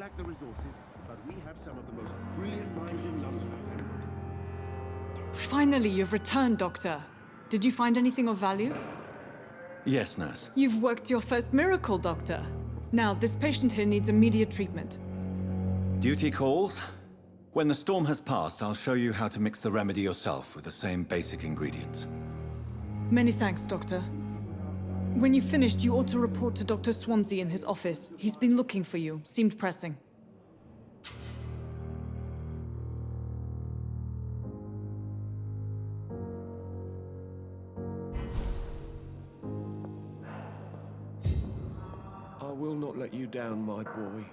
lack the resources, but we have some of the most brilliant minds in London at Pembroke. Finally, you've returned, Doctor. Did you find anything of value? Yes, nurse. You've worked your first miracle, Doctor. Now, this patient here needs immediate treatment. Duty calls. When the storm has passed, I'll show you how to mix the remedy yourself with the same basic ingredients. Many thanks, Doctor. When you've finished, you ought to report to Dr. Swansea in his office. He's been looking for you. Seemed pressing. I will not let you down, my boy.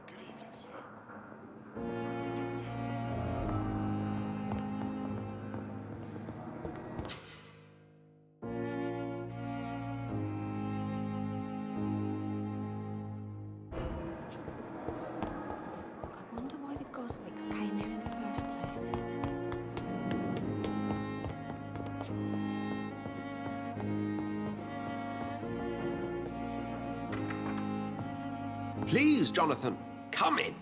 I wonder why the Goswicks came here in the first place. Please, Jonathan, come in.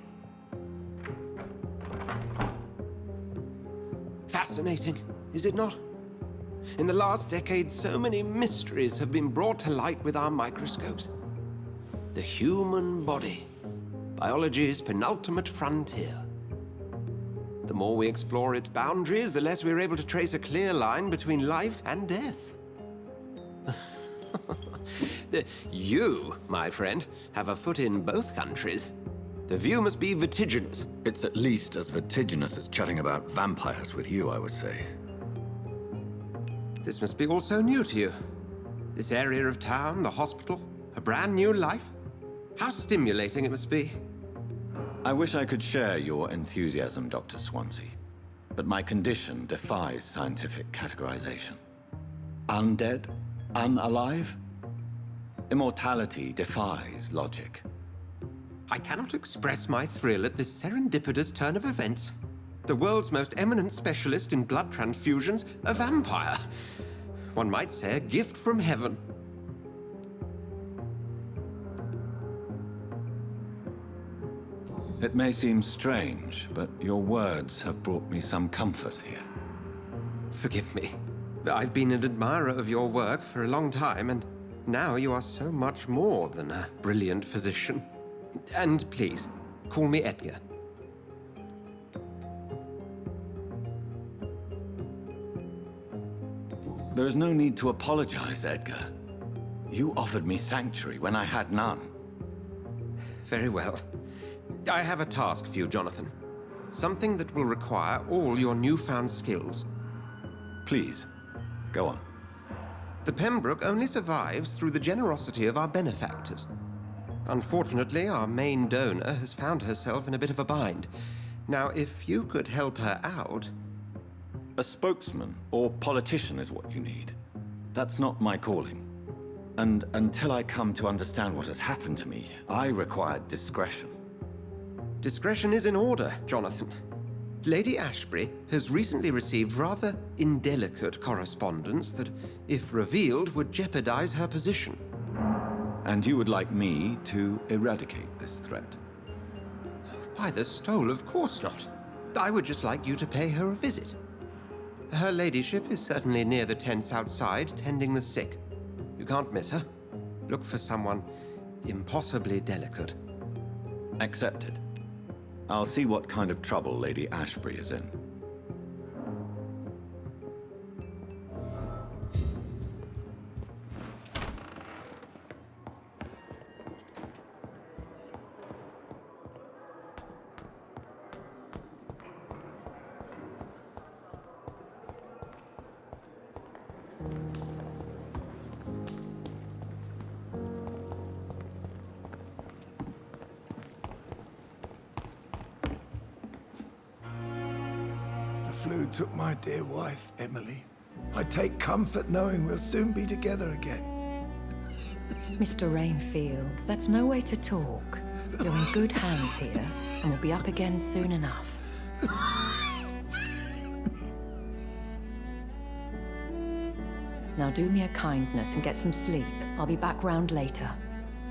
Fascinating, is it not? In the last decade, so many mysteries have been brought to light with our microscopes. The human body, biology's penultimate frontier. The more we explore its boundaries, the less we're able to trace a clear line between life and death. You, my friend, have a foot in both countries. The view must be vertiginous. It's at least as vertiginous as chatting about vampires with you, I would say. This must be all so new to you. This area of town, the hospital, a brand new life. How stimulating it must be. I wish I could share your enthusiasm, Dr. Swansea, but my condition defies scientific categorization. Undead? Unalive? Immortality defies logic. I cannot express my thrill at this serendipitous turn of events. The world's most eminent specialist in blood transfusions, a vampire. One might say a gift from heaven. It may seem strange, but your words have brought me some comfort here. Forgive me. I've been an admirer of your work for a long time, and now you are so much more than a brilliant physician. And please, call me Edgar. There is no need to apologize, Edgar. You offered me sanctuary when I had none. Very well. I have a task for you, Jonathan. Something that will require all your newfound skills. Please, go on. The Pembroke only survives through the generosity of our benefactors. Unfortunately, our main donor has found herself in a bit of a bind. Now, if you could help her out... A spokesman or politician is what you need. That's not my calling. And until I come to understand what has happened to me, I require discretion. Discretion is in order, Jonathan. Lady Ashbury has recently received rather indelicate correspondence that, if revealed, would jeopardize her position. And you would like me to eradicate this threat? By the stole, of course not. I would just like you to pay her a visit. Her ladyship is certainly near the tents outside, tending the sick. You can't miss her. Look for someone impossibly delicate. Accepted. I'll see what kind of trouble Lady Ashbury is in. The flu took my dear wife, Emily. I take comfort knowing we'll soon be together again. Mr. Rainfield, that's no way to talk. You're in good hands here, and we'll be up again soon enough. Now do me a kindness and get some sleep. I'll be back round later.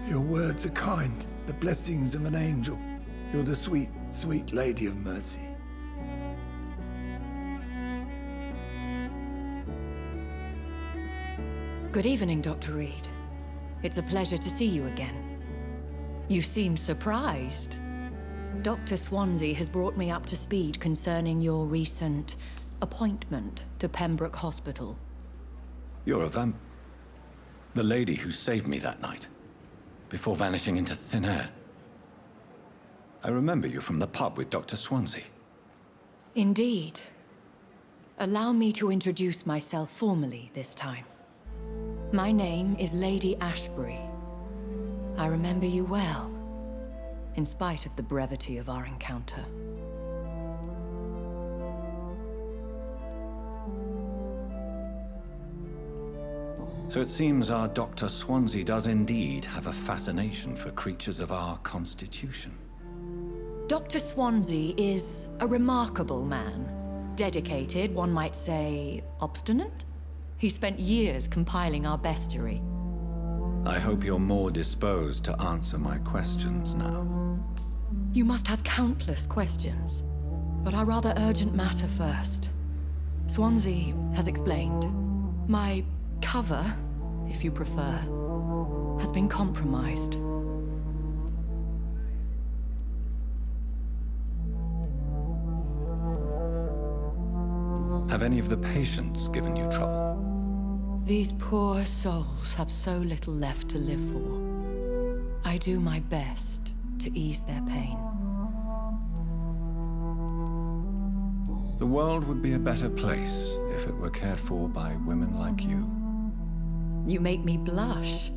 Your words are kind, the blessings of an angel. You're the sweet, sweet Lady of Mercy. Good evening, Dr. Reed. It's a pleasure to see you again. You seem surprised. Dr. Swansea has brought me up to speed concerning your recent appointment to Pembroke Hospital. You're a vamp. The lady who saved me that night, before vanishing into thin air. I remember you from the pub with Dr. Swansea. Indeed. Allow me to introduce myself formally this time. My name is Lady Ashbury. I remember you well, in spite of the brevity of our encounter. So it seems our Dr. Swansea does indeed have a fascination for creatures of our constitution. Dr. Swansea is a remarkable man. Dedicated, one might say, obstinate? He spent years compiling our bestiary. I hope you're more disposed to answer my questions now. You must have countless questions, but our rather urgent matter first. Swansea has explained. My cover, if you prefer, has been compromised. Have any of the patients given you trouble? These poor souls have so little left to live for. I do my best to ease their pain. The world would be a better place if it were cared for by women like you. You make me blush.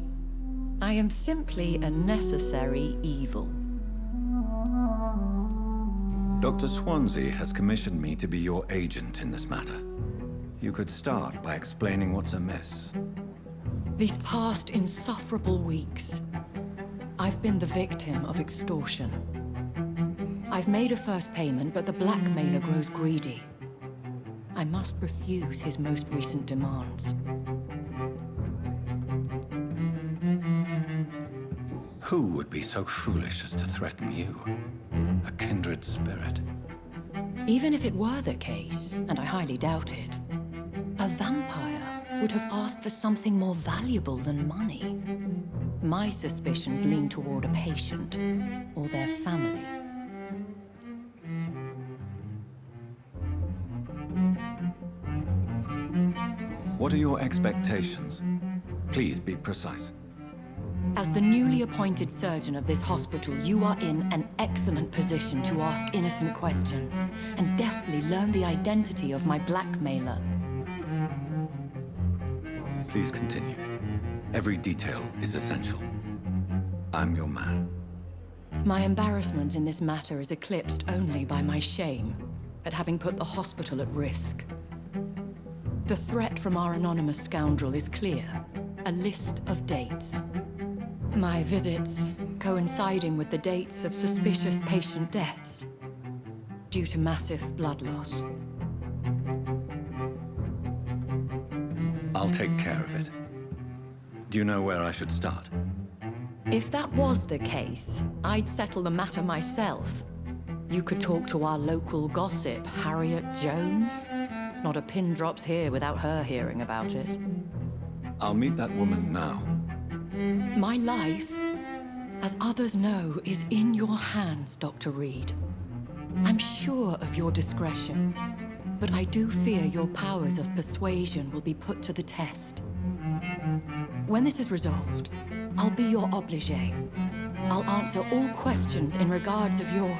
I am simply a necessary evil. Dr. Swansea has commissioned me to be your agent in this matter. You could start by explaining what's amiss. These past insufferable weeks, I've been the victim of extortion. I've made a first payment, but the blackmailer grows greedy. I must refuse his most recent demands. Who would be so foolish as to threaten you? A kindred spirit. Even if it were the case, and I highly doubt it, a vampire would have asked for something more valuable than money. My suspicions lean toward a patient or their family. What are your expectations? Please be precise. As the newly appointed surgeon of this hospital, you are in an excellent position to ask innocent questions and deftly learn the identity of my blackmailer. Please continue. Every detail is essential. I'm your man. My embarrassment in this matter is eclipsed only by my shame at having put the hospital at risk. The threat from our anonymous scoundrel is clear. A list of dates. My visits coinciding with the dates of suspicious patient deaths due to massive blood loss. I'll take care of it. Do you know where I should start? If that was the case, I'd settle the matter myself. You could talk to our local gossip, Harriet Jones. Not a pin drops here without her hearing about it. I'll meet that woman now. My life, as others know, is in your hands, Dr. Reed. I'm sure of your discretion, but I do fear your powers of persuasion will be put to the test. When this is resolved, I'll be your obligé. I'll answer all questions in regards of your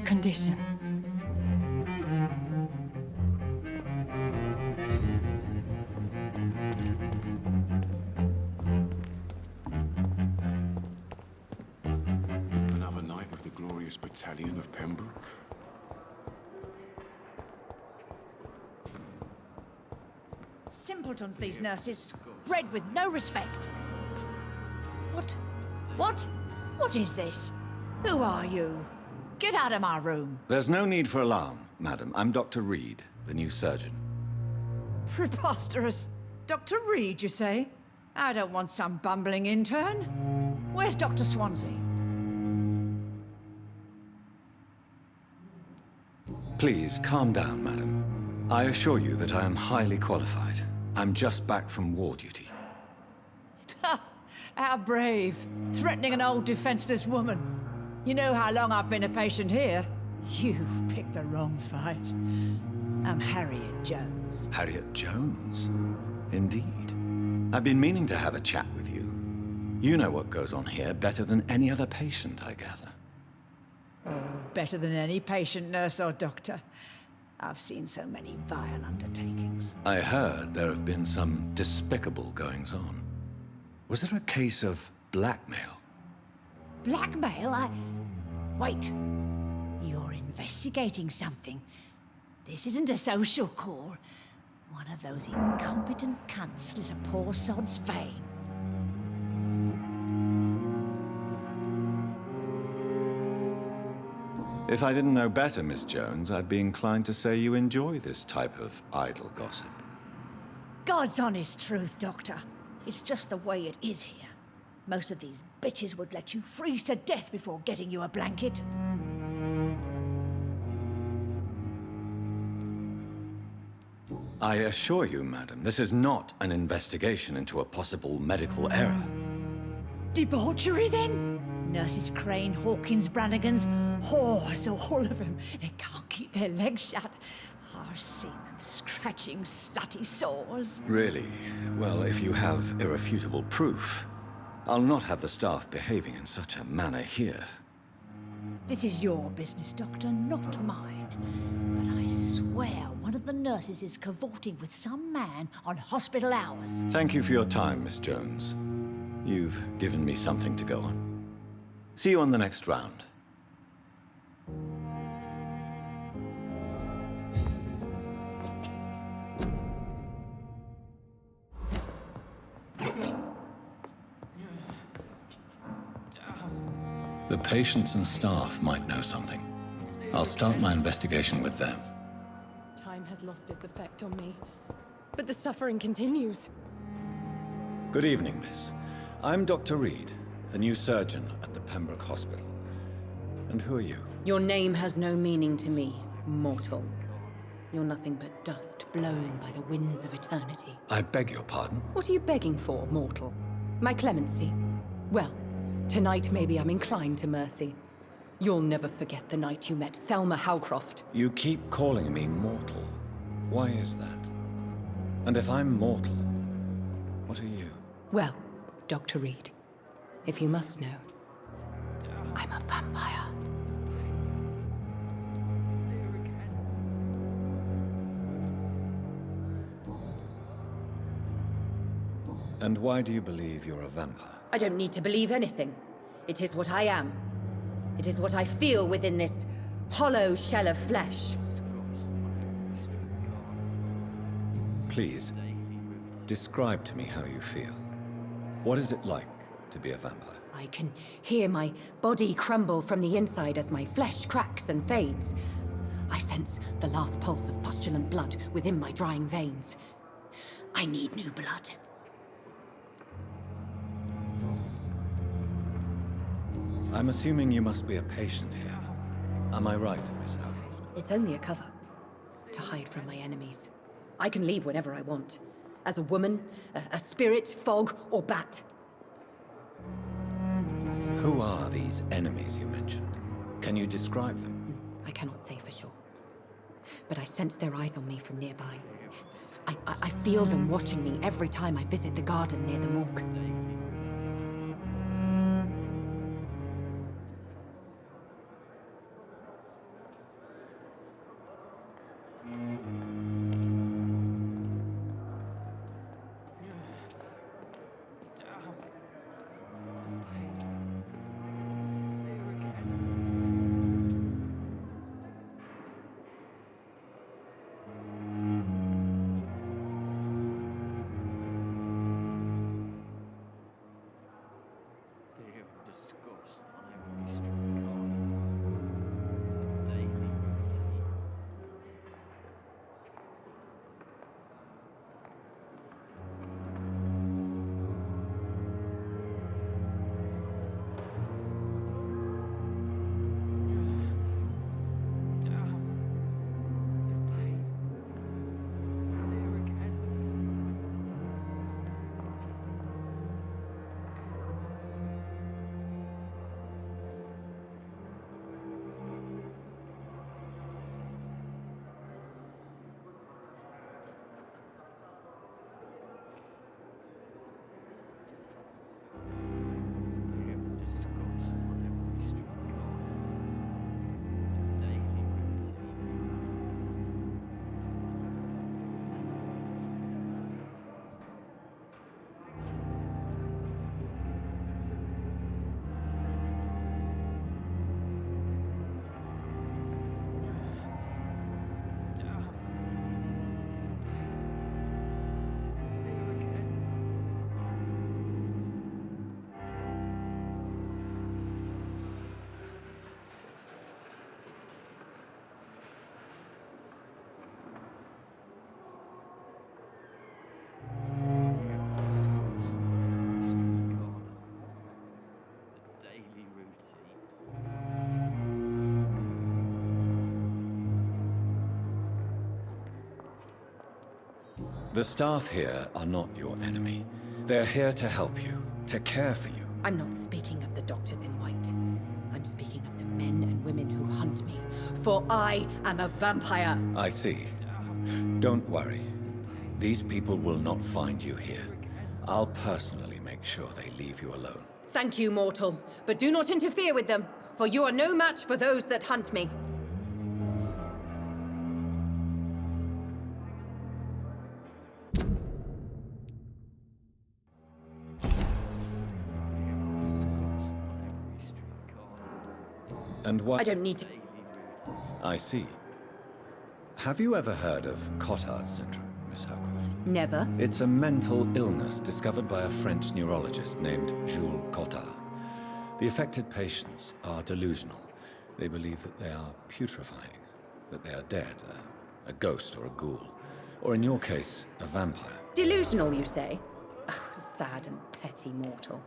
condition. Another night with the glorious battalion of Pembroke. Simpletons, these nurses. Bred with no respect. What is this? Who are you? Get out of my room. There's no need for alarm, madam. I'm Dr. Reed, the new surgeon. Preposterous. Dr. Reed, you say? I don't want some bumbling intern. Where's Dr. Swansea? Please, calm down, madam. I assure you that I am highly qualified. I'm just back from war duty. How brave. Threatening an old defenseless woman. You know how long I've been a patient here? You've picked the wrong fight. I'm Harriet Jones. Harriet Jones? Indeed. I've been meaning to have a chat with you. You know what goes on here better than any other patient, I gather. Oh, better than any patient, nurse, or doctor. I've seen so many vile undertakings. I heard there have been some despicable goings-on. Was there a case of blackmail? Blackmail? Wait. You're investigating something. This isn't a social call. One of those incompetent cunts slit a poor sod's vein. If I didn't know better, Miss Jones, I'd be inclined to say you enjoy this type of idle gossip. God's honest truth, Doctor. It's just the way it is here. Most of these bitches would let you freeze to death before getting you a blanket. I assure you, madam, this is not an investigation into a possible medical error. Debauchery, then? Nurses Crane, Hawkins, Brannigans, whores, all of them. They can't keep their legs shut. I've seen them scratching slutty sores. Really? Well, if you have irrefutable proof, I'll not have the staff behaving in such a manner here. This is your business, Doctor, not mine. But I swear one of the nurses is cavorting with some man on hospital hours. Thank you for your time, Miss Jones. You've given me something to go on. See you on the next round. The patients and staff might know something. I'll start my investigation with them. Time has lost its effect on me, but the suffering continues. Good evening, miss. I'm Dr. Reed, the new surgeon at the Pembroke Hospital. And who are you? Your name has no meaning to me, mortal. You're nothing but dust blown by the winds of eternity. I beg your pardon? What are you begging for, mortal? My clemency? Well, tonight maybe I'm inclined to mercy. You'll never forget the night you met Thelma Howcroft. You keep calling me mortal. Why is that? And if I'm mortal, what are you? Well, Dr. Reed, if you must know, I'm a vampire. And why do you believe you're a vampire? I don't need to believe anything. It is what I am. It is what I feel within this hollow shell of flesh. Please, describe to me how you feel. What is it like to be a vampire? I can hear my body crumble from the inside as my flesh cracks and fades. I sense the last pulse of pustulant blood within my drying veins. I need new blood. I'm assuming you must be a patient here. Am I right, Miss Howcroft? It's only a cover. To hide from my enemies. I can leave whenever I want. As a woman, a spirit, fog, or bat. Who are these enemies you mentioned? Can you describe them? I cannot say for sure. But I sense their eyes on me from nearby. I feel them watching me every time I visit the garden near the morgue. The staff here are not your enemy. They're here to help you, to care for you. I'm not speaking of the doctors in white. I'm speaking of the men and women who hunt me, for I am a vampire. I see. Don't worry. These people will not find you here. I'll personally make sure they leave you alone. Thank you, mortal, but do not interfere with them, for you are no match for those that hunt me. And what... I don't need to... I see. Have you ever heard of Cotard syndrome, Miss Howcroft? Never. It's a mental illness discovered by a French neurologist named Jules Cotard. The affected patients are delusional. They believe that they are putrefying, that they are dead, a ghost or a ghoul, or in your case, a vampire. Delusional, you say? Oh, sad and petty mortal.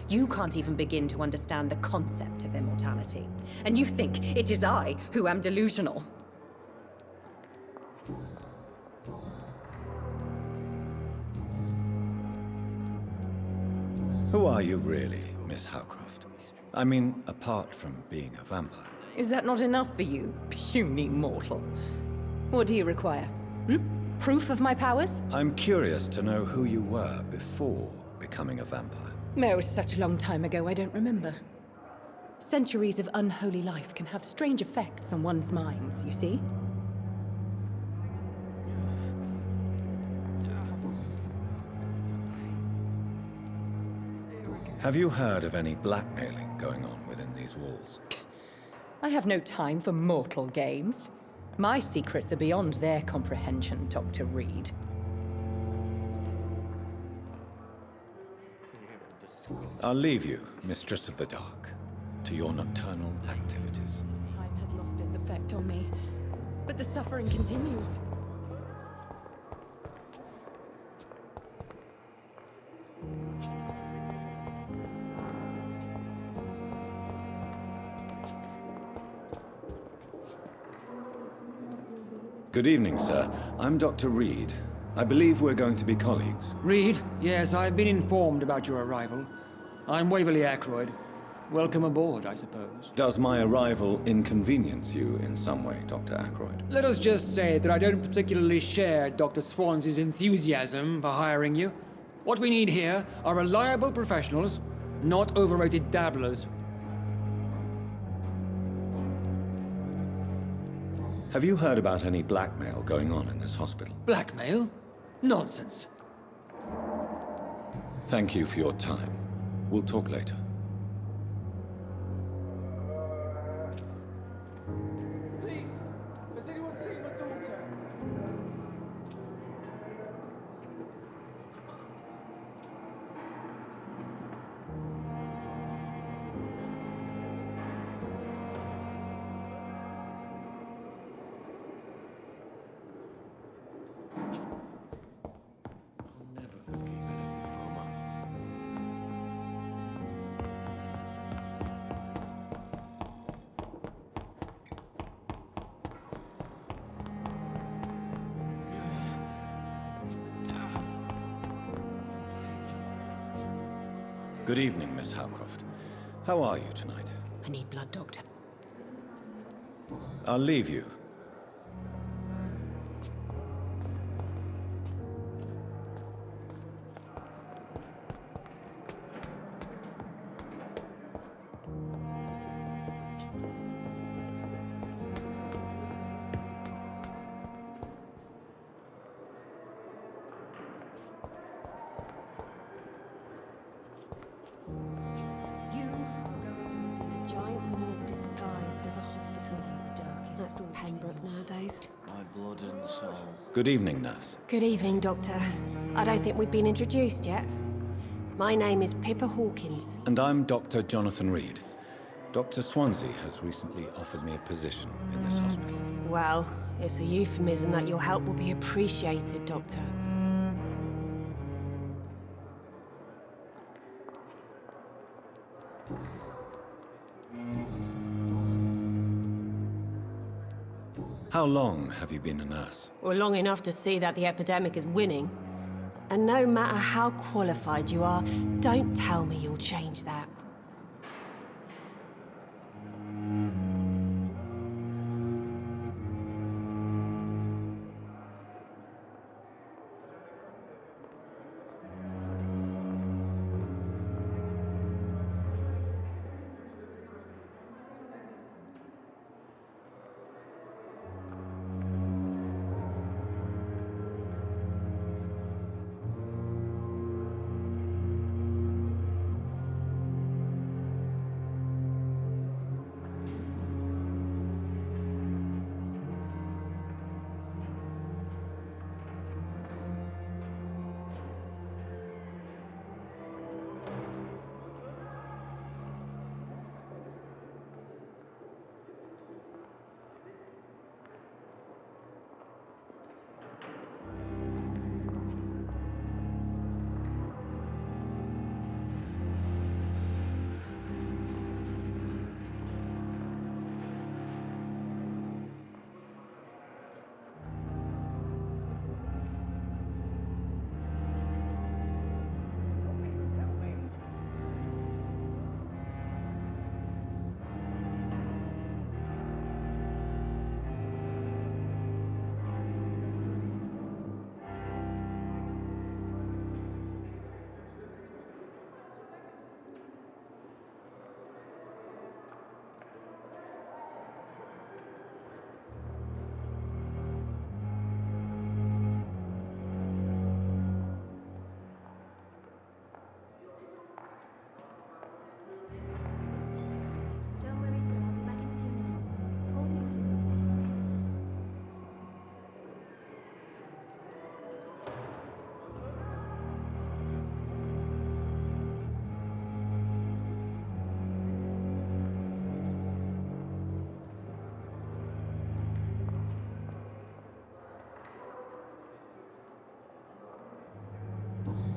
You can't even begin to understand the concept of immortality. And you think it is I who am delusional. Who are you really, Miss Howcroft? I mean, apart from being a vampire. Is that not enough for you, puny mortal? What do you require? Proof of my powers? I'm curious to know who you were before becoming a vampire. Oh, such a long time ago, I don't remember. Centuries of unholy life can have strange effects on one's minds, you see? Have you heard of any blackmailing going on within these walls? I have no time for mortal games. My secrets are beyond their comprehension, Dr. Reed. I'll leave you, Mistress of the Dark, to your nocturnal activities. Time has lost its effect on me, but the suffering continues. Good evening, sir. I'm Dr. Reed. I believe we're going to be colleagues. Reed? Yes, I've been informed about your arrival. I'm Waverly Ackroyd. Welcome aboard, I suppose. Does my arrival inconvenience you in some way, Dr. Ackroyd? Let us just say that I don't particularly share Dr. Swansea's enthusiasm for hiring you. What we need here are reliable professionals, not overrated dabblers. Have you heard about any blackmail going on in this hospital? Blackmail? Nonsense. Thank you for your time. We'll talk later. Please, has anyone seen my daughter? Good evening, Miss Howcroft. How are you tonight? I need blood, Doctor. I'll leave you. A giant morgue disguised as a hospital. That's all Pembroke nowadays. My blood and soul. Good evening, nurse. Good evening, Doctor. I don't think we've been introduced yet. My name is Pippa Hawkins. And I'm Dr. Jonathan Reed. Dr. Swansea has recently offered me a position in this hospital. Well, it's a euphemism that your help will be appreciated, Doctor. How How long have you been a nurse? Well, long enough to see that the epidemic is winning. And no matter how qualified you are, don't tell me you'll change that.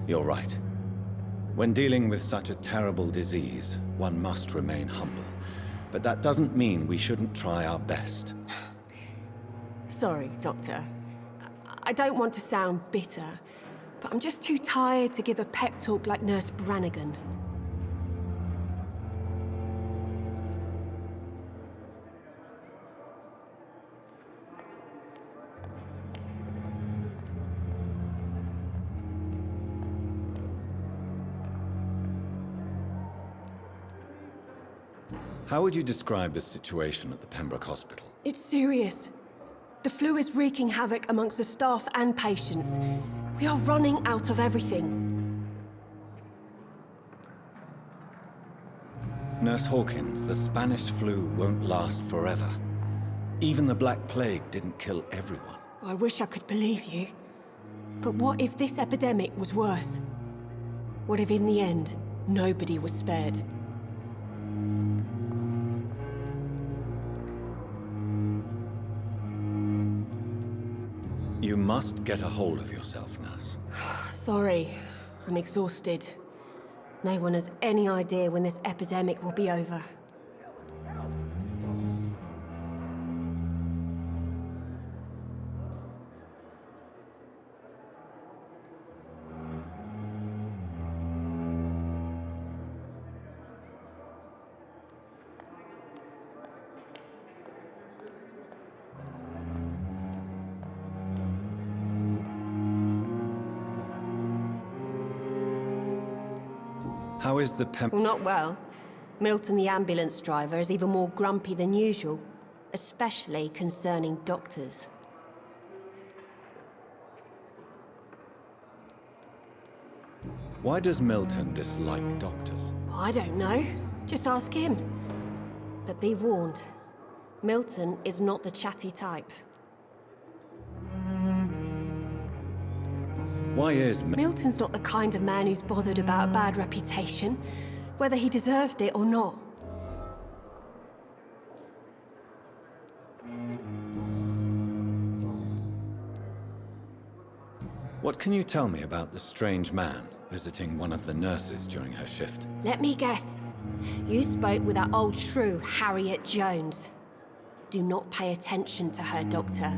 You're right. When dealing with such a terrible disease, one must remain humble. But that doesn't mean we shouldn't try our best. Sorry, Doctor. I don't want to sound bitter, but I'm just too tired to give a pep talk like Nurse Brannigan. How would you describe the situation at the Pembroke Hospital? It's serious. The flu is wreaking havoc amongst the staff and patients. We are running out of everything. Nurse Hawkins, the Spanish flu won't last forever. Even the Black Plague didn't kill everyone. I wish I could believe you. But what if this epidemic was worse? What if in the end, nobody was spared? You must get a hold of yourself, nurse. Sorry, I'm exhausted. No one has any idea when this epidemic will be over. How is the Well, not well. Milton, the ambulance driver, is even more grumpy than usual, especially concerning doctors. Why does Milton dislike doctors? I don't know. Just ask him. But be warned, Milton is not the chatty type. Why is Milton's not the kind of man who's bothered about a bad reputation, whether he deserved it or not. What can you tell me about the strange man visiting one of the nurses during her shift? Let me guess. You spoke with that old shrew, Harriet Jones. Do not pay attention to her, Doctor.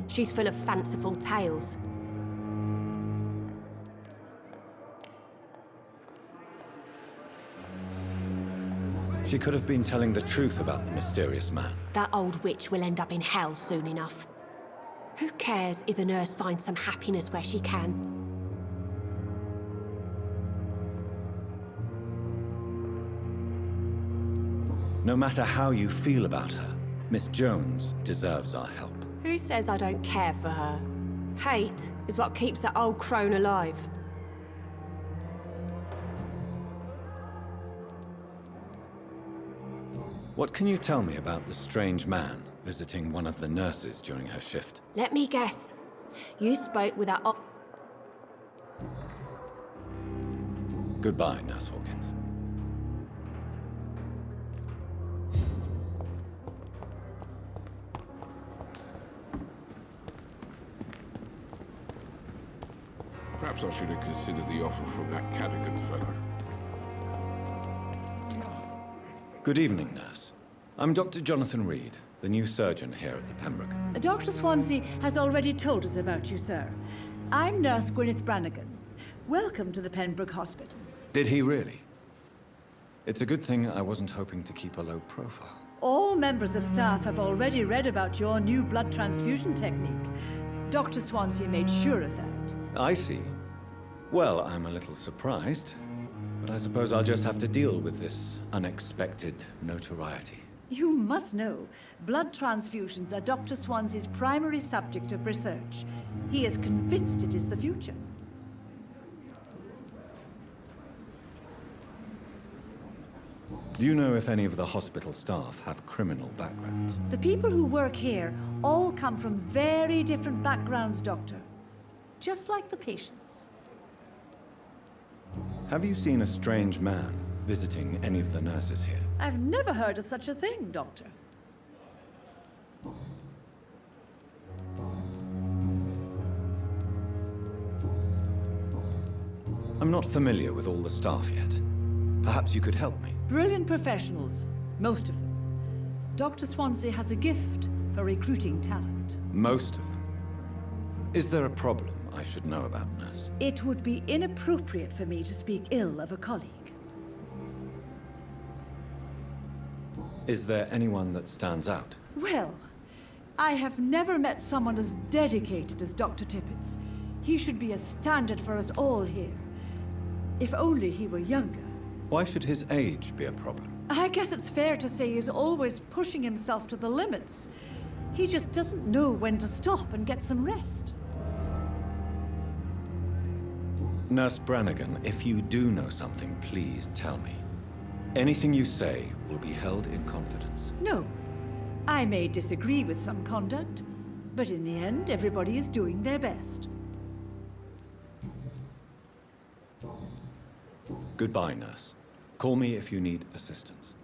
She's full of fanciful tales. She could have been telling the truth about the mysterious man. That old witch will end up in hell soon enough. Who cares if a nurse finds some happiness where she can? No matter how you feel about her, Miss Jones deserves our help. Who says I don't care for her? Hate is what keeps that old crone alive. What can you tell me about the strange man visiting one of the nurses during her shift? Let me guess. You spoke with that Goodbye, Nurse Hawkins. Perhaps I should have considered the offer from that Cadigan fellow. Good evening, nurse. I'm Dr. Jonathan Reed, the new surgeon here at the Pembroke. Dr. Swansea has already told us about you, sir. I'm Nurse Gwyneth Brannigan. Welcome to the Pembroke Hospital. Did he really? It's a good thing I wasn't hoping to keep a low profile. All members of staff have already read about your new blood transfusion technique. Dr. Swansea made sure of that. I see. Well, I'm a little surprised, but I suppose I'll just have to deal with this unexpected notoriety. You must know, blood transfusions are Dr. Swansea's primary subject of research. He is convinced it is the future. Do you know if any of the hospital staff have criminal backgrounds? The people who work here all come from very different backgrounds, Doctor. Just like the patients. Have you seen a strange man visiting any of the nurses here? I've never heard of such a thing, Doctor. I'm not familiar with all the staff yet. Perhaps you could help me. Brilliant professionals, most of them. Dr. Swansea has a gift for recruiting talent. Most of them. Is there a problem I should know about, nurse? It would be inappropriate for me to speak ill of a colleague. Is there anyone that stands out? Well, I have never met someone as dedicated as Dr. Tippett. He should be a standard for us all here. If only he were younger. Why should his age be a problem? I guess it's fair to say he's always pushing himself to the limits. He just doesn't know when to stop and get some rest. Nurse Brannigan, if you do know something, please tell me. Anything you say will be held in confidence. No. I may disagree with some conduct, but in the end, everybody is doing their best. Goodbye, nurse. Call me if you need assistance.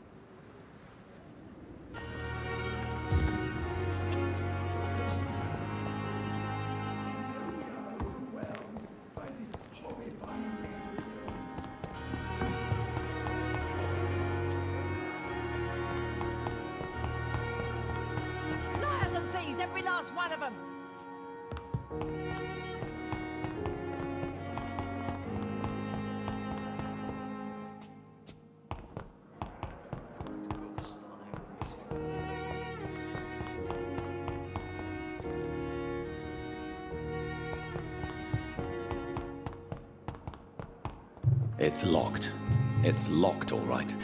Liars and thieves, every last one of them! It's locked. It's locked, all right.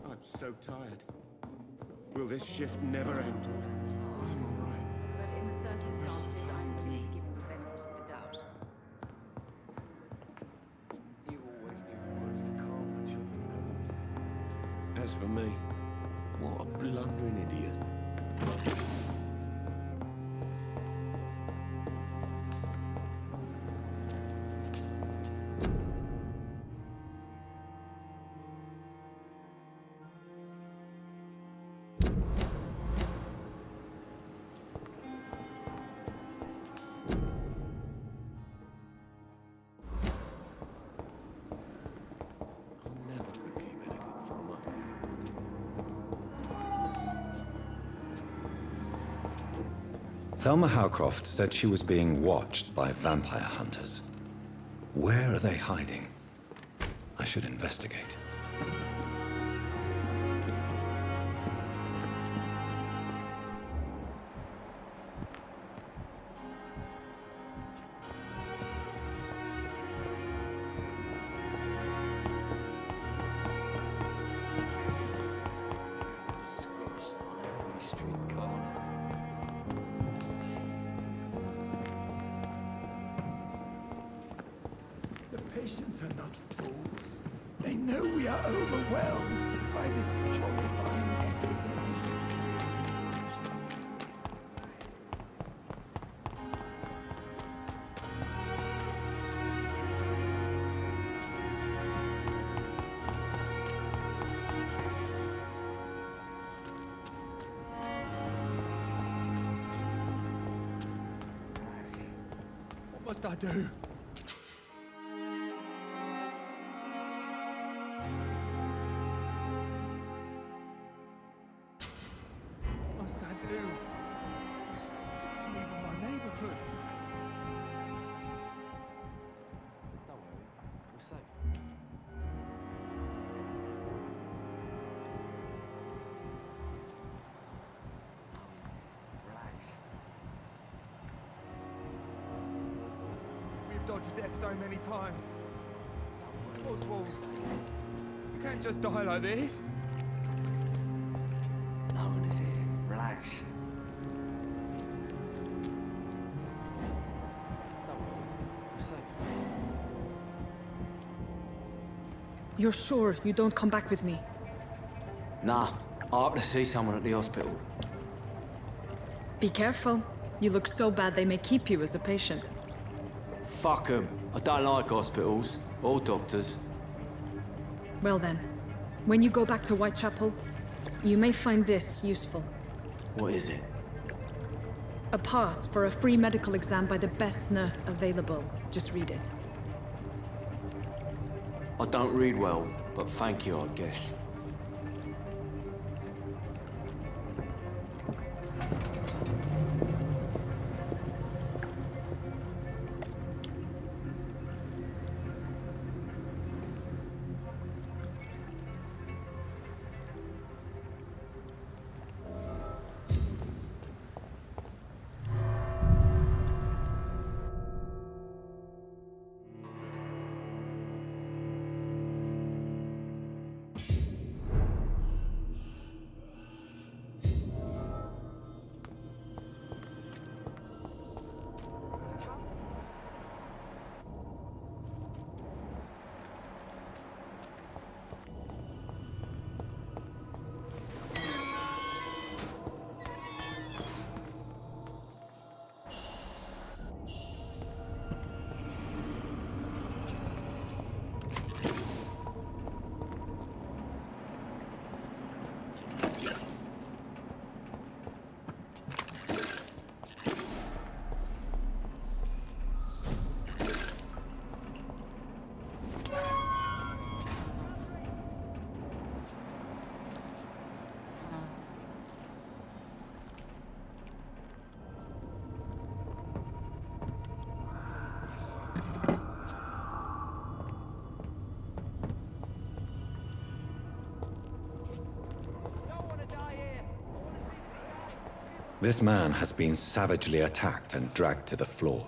I'm so tired. Will this shift never end? I'm all right. But in the circumstances, I'm willing to give you the benefit of the doubt. You always knew words to calm the children, Ellen. As for me, what a blundering idiot. Thelma Howcroft said she was being watched by vampire hunters. Where are they hiding? I should investigate. The patients are not fools. They know we are overwhelmed by this horrifying epidemic. What must I do? Dodged death so many times. Oswald, you can't just die like this. No one is here. Relax. Don't worry, we're safe. You're sure you don't come back with me? Nah, I have to see someone at the hospital. Be careful. You look so bad they may keep you as a patient. Fuck 'em. I don't like hospitals or doctors. Well then, when you go back to Whitechapel, you may find this useful. What is it? A pass for a free medical exam by the best nurse available. Just read it. I don't read well, but thank you, I guess. This man has been savagely attacked and dragged to the floor.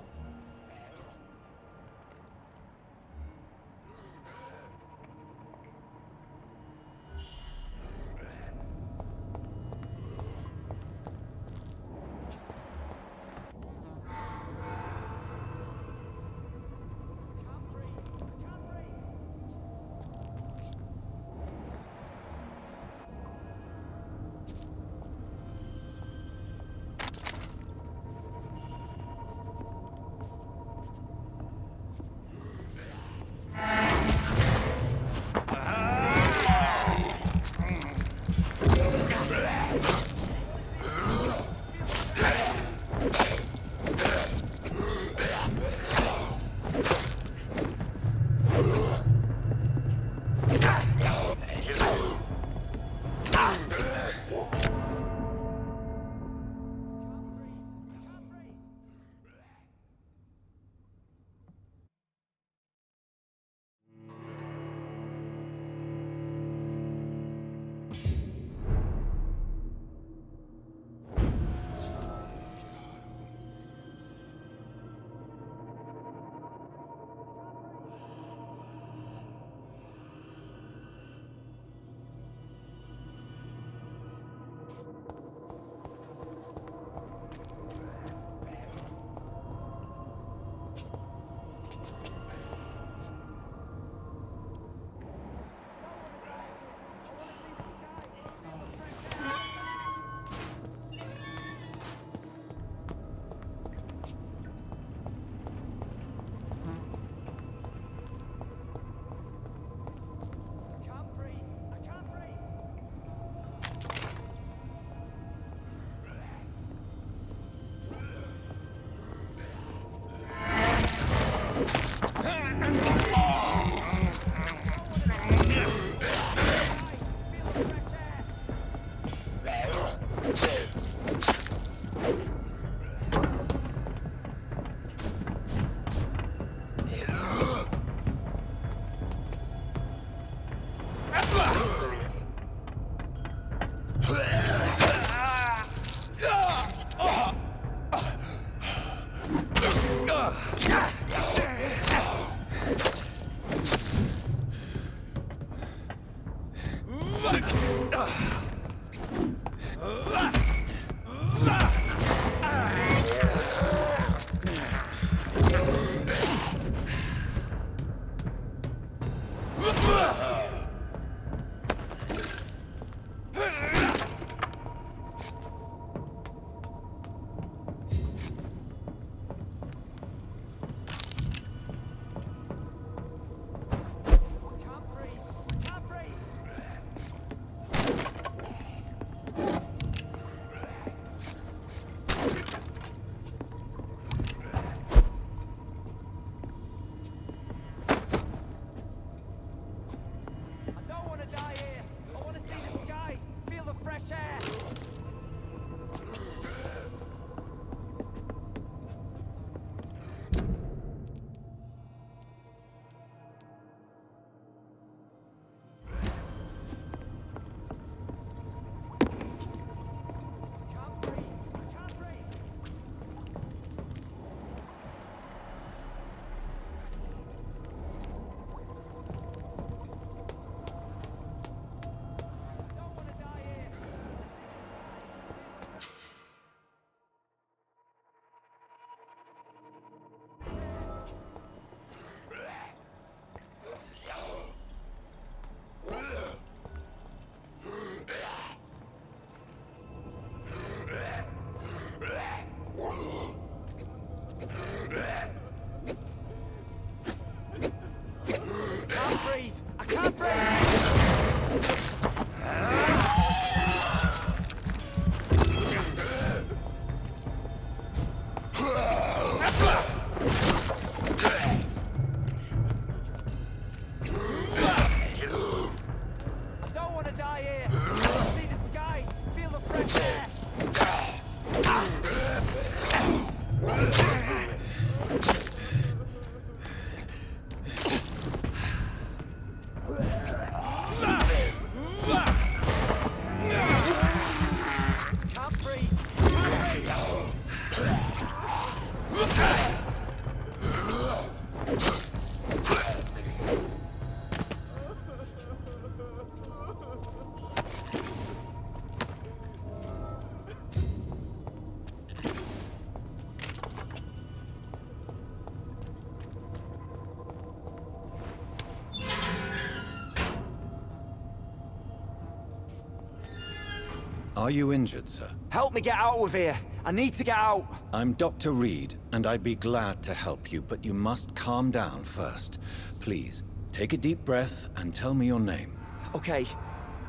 Are you injured, sir? Help me get out of here. I need to get out. I'm Dr. Reed, and I'd be glad to help you, but you must calm down first. Please, take a deep breath and tell me your name. Okay.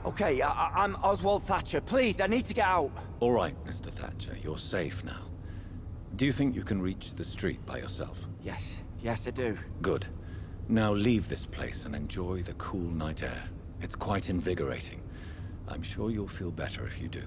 I'm Oswald Thatcher. Please, I need to get out. All right, Mr. Thatcher, you're safe now. Do you think you can reach the street by yourself? Yes, I do. Good. Now leave this place and enjoy the cool night air. It's quite invigorating. I'm sure you'll feel better if you do.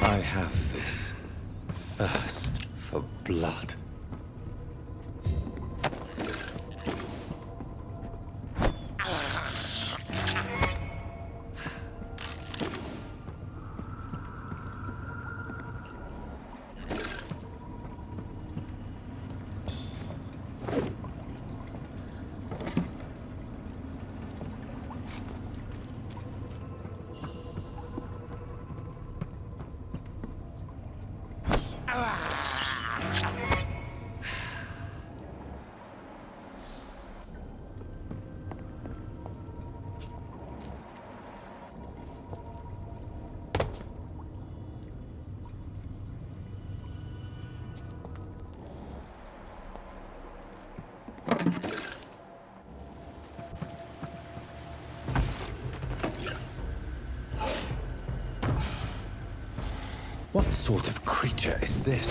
I have this thirst for blood. What sort of creature is this?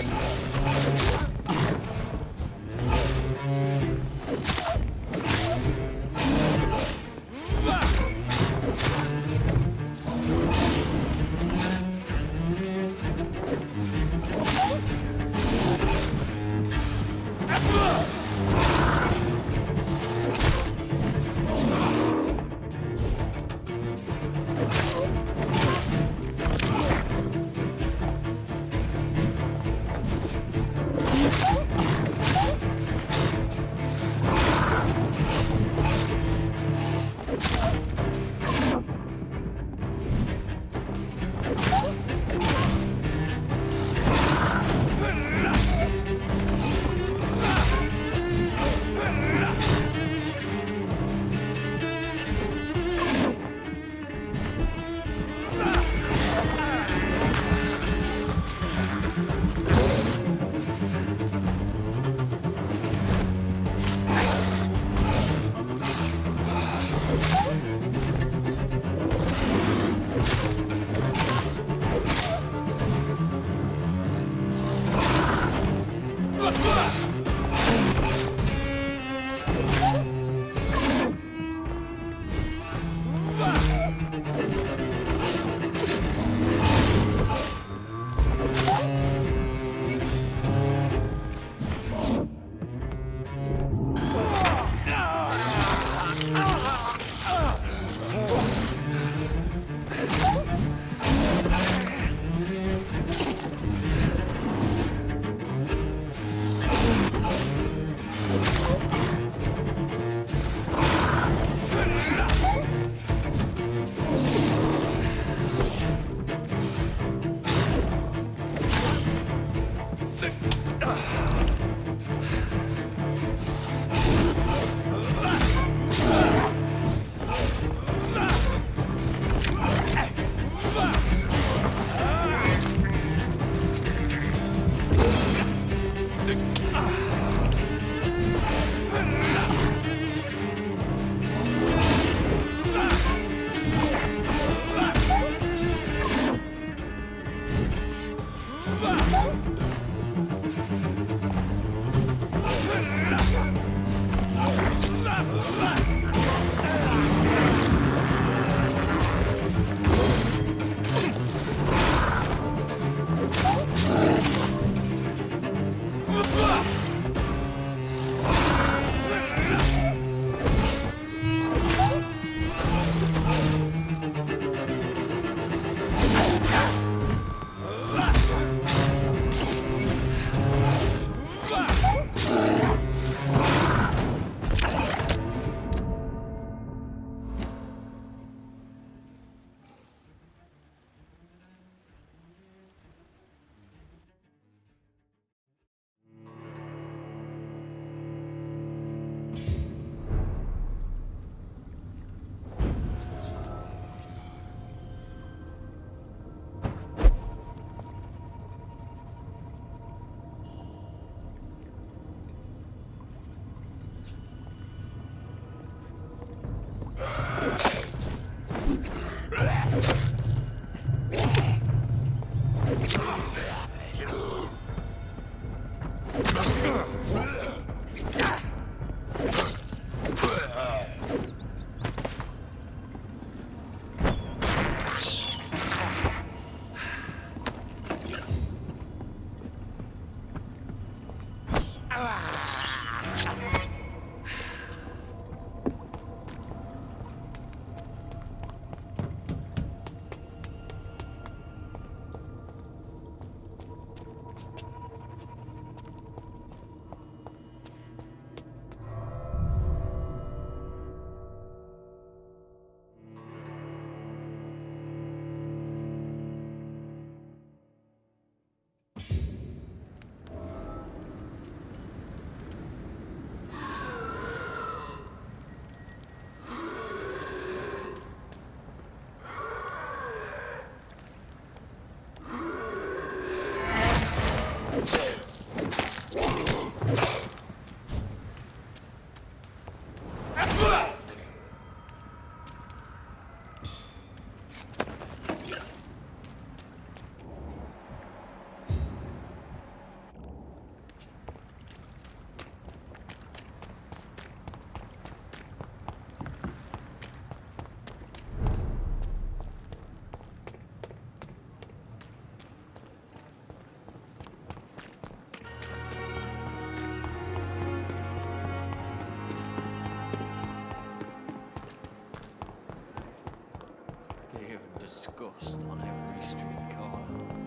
Disgust on every street corner.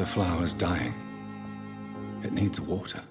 The flower's dying. It needs water.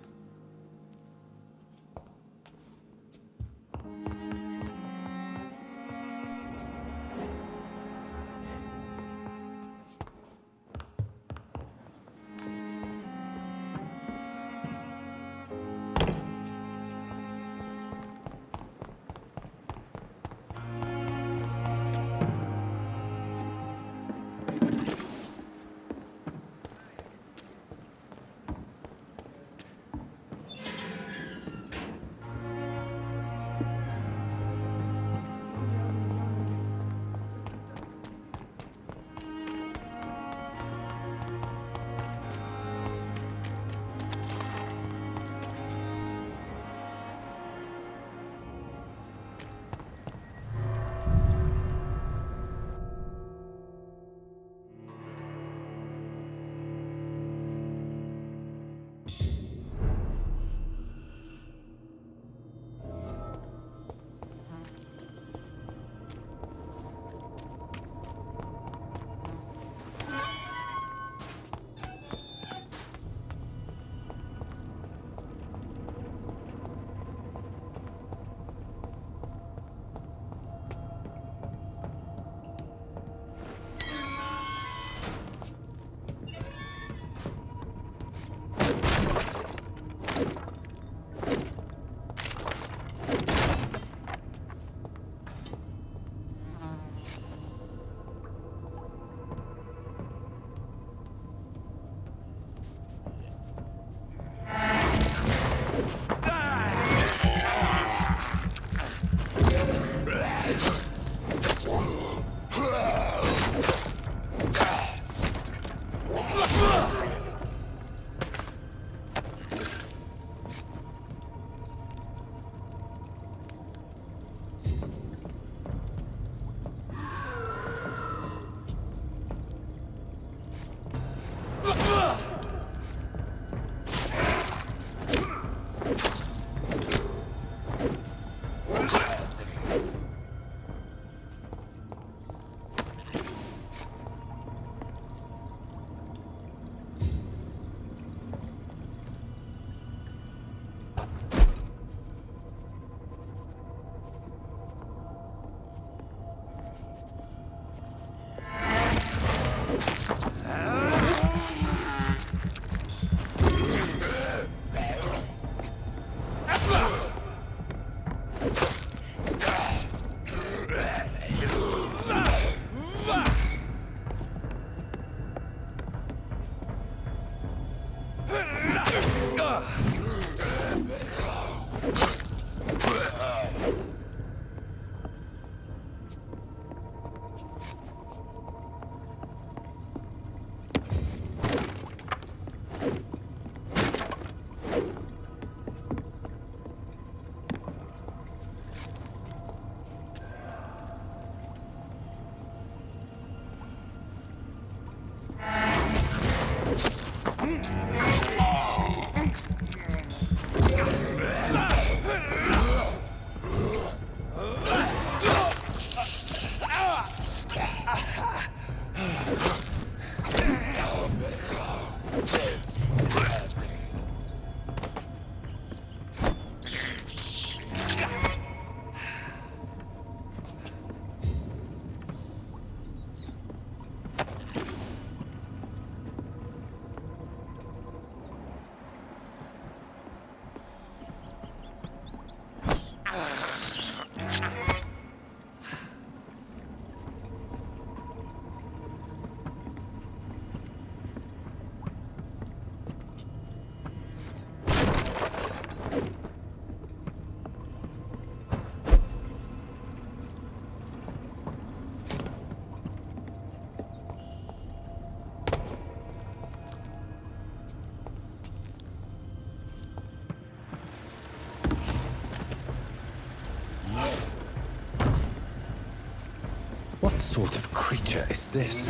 What sort of creature is this?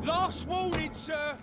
Last warning, sir!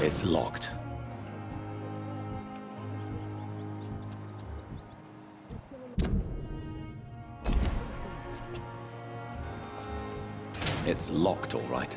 It's locked. It's locked, all right.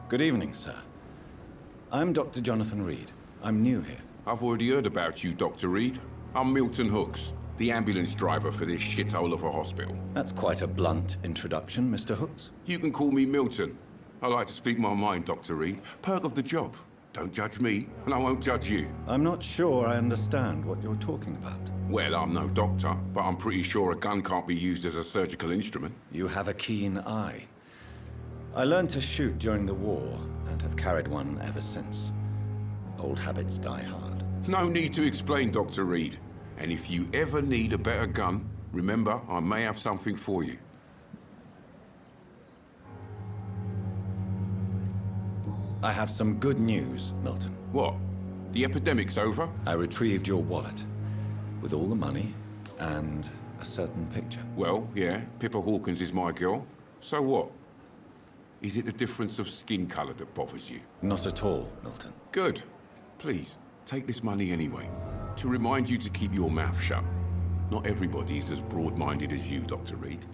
Good evening, sir. I'm Dr. Jonathan Reed. I'm new here. I've already heard about you, Dr. Reed. I'm Milton Hooks, the ambulance driver for this shithole of a hospital. That's quite a blunt introduction, Mr. Hooks. You can call me Milton. I like to speak my mind, Dr. Reed. Perk of the job. Don't judge me, and I won't judge you. I'm not sure I understand what you're talking about. Well, I'm no doctor, but I'm pretty sure a gun can't be used as a surgical instrument. You have a keen eye. I learned to shoot during the war, and have carried one ever since. Old habits die hard. No need to explain, Dr. Reed. And if you ever need a better gun, remember, I may have something for you. I have some good news, Milton. What? The epidemic's over? I retrieved your wallet, with all the money, and a certain picture. Well, yeah, Pippa Hawkins is my girl. So what? Is it the difference of skin colour that bothers you? Not at all, Milton. Good. Please, take this money anyway. To remind you to keep your mouth shut. Not everybody is as broad-minded as you, Dr. Reed.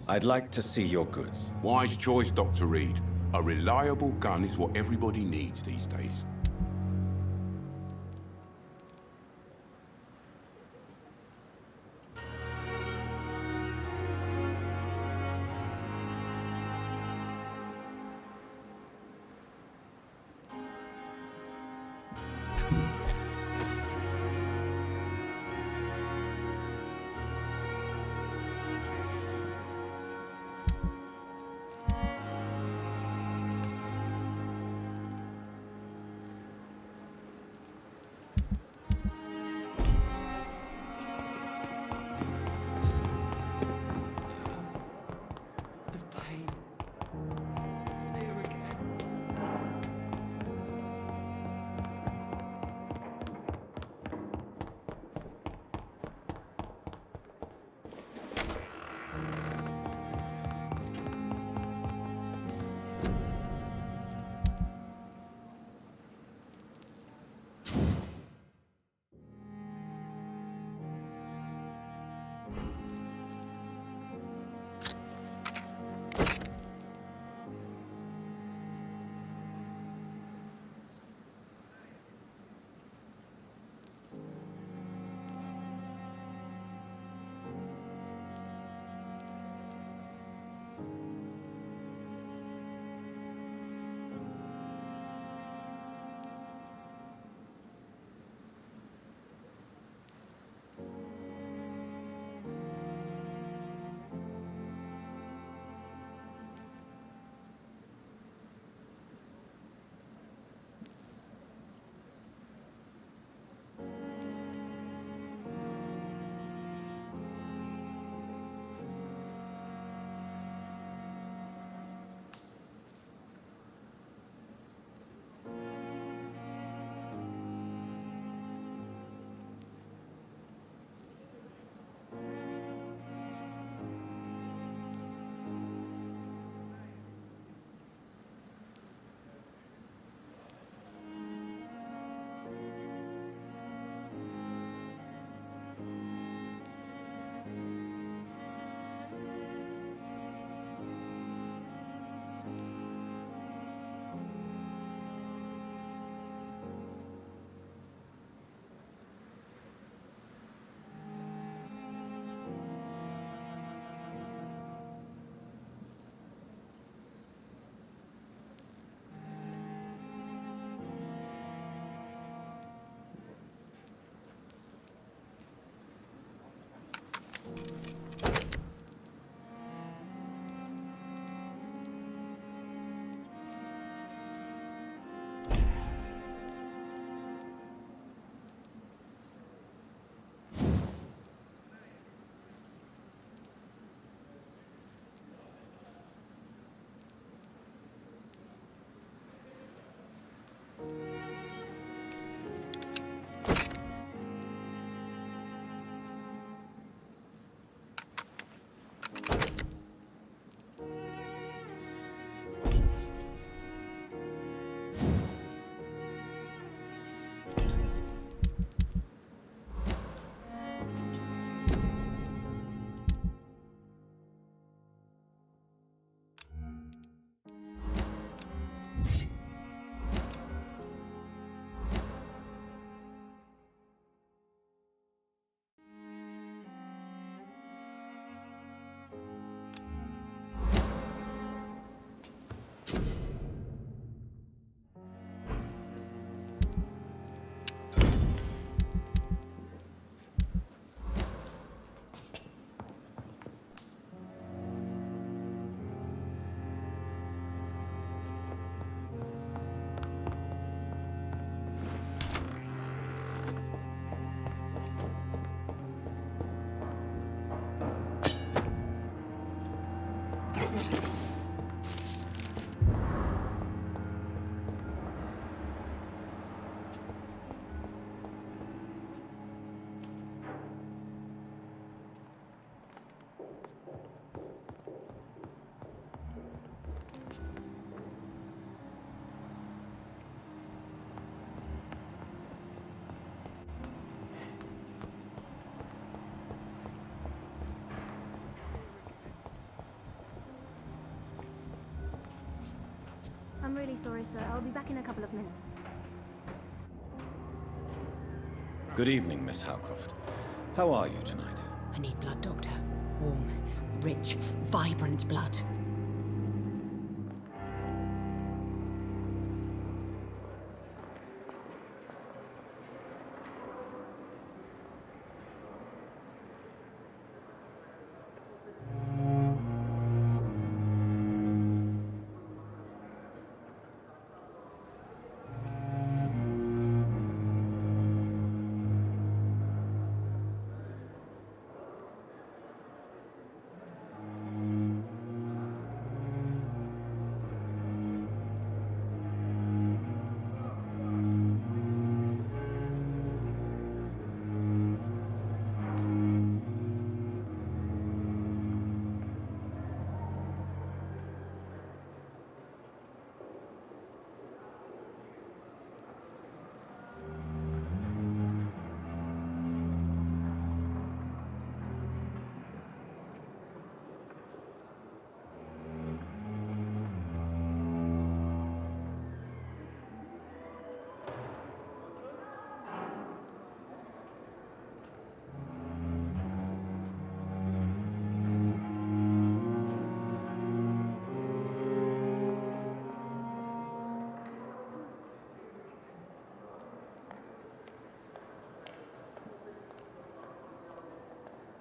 I'd like to see your goods. Wise choice, Dr. Reed. A reliable gun is what everybody needs these days. I'm really sorry, sir. I'll be back in a couple of minutes. Good evening, Miss Howcroft. How are you tonight? I need blood, Doctor. Warm, rich, vibrant blood.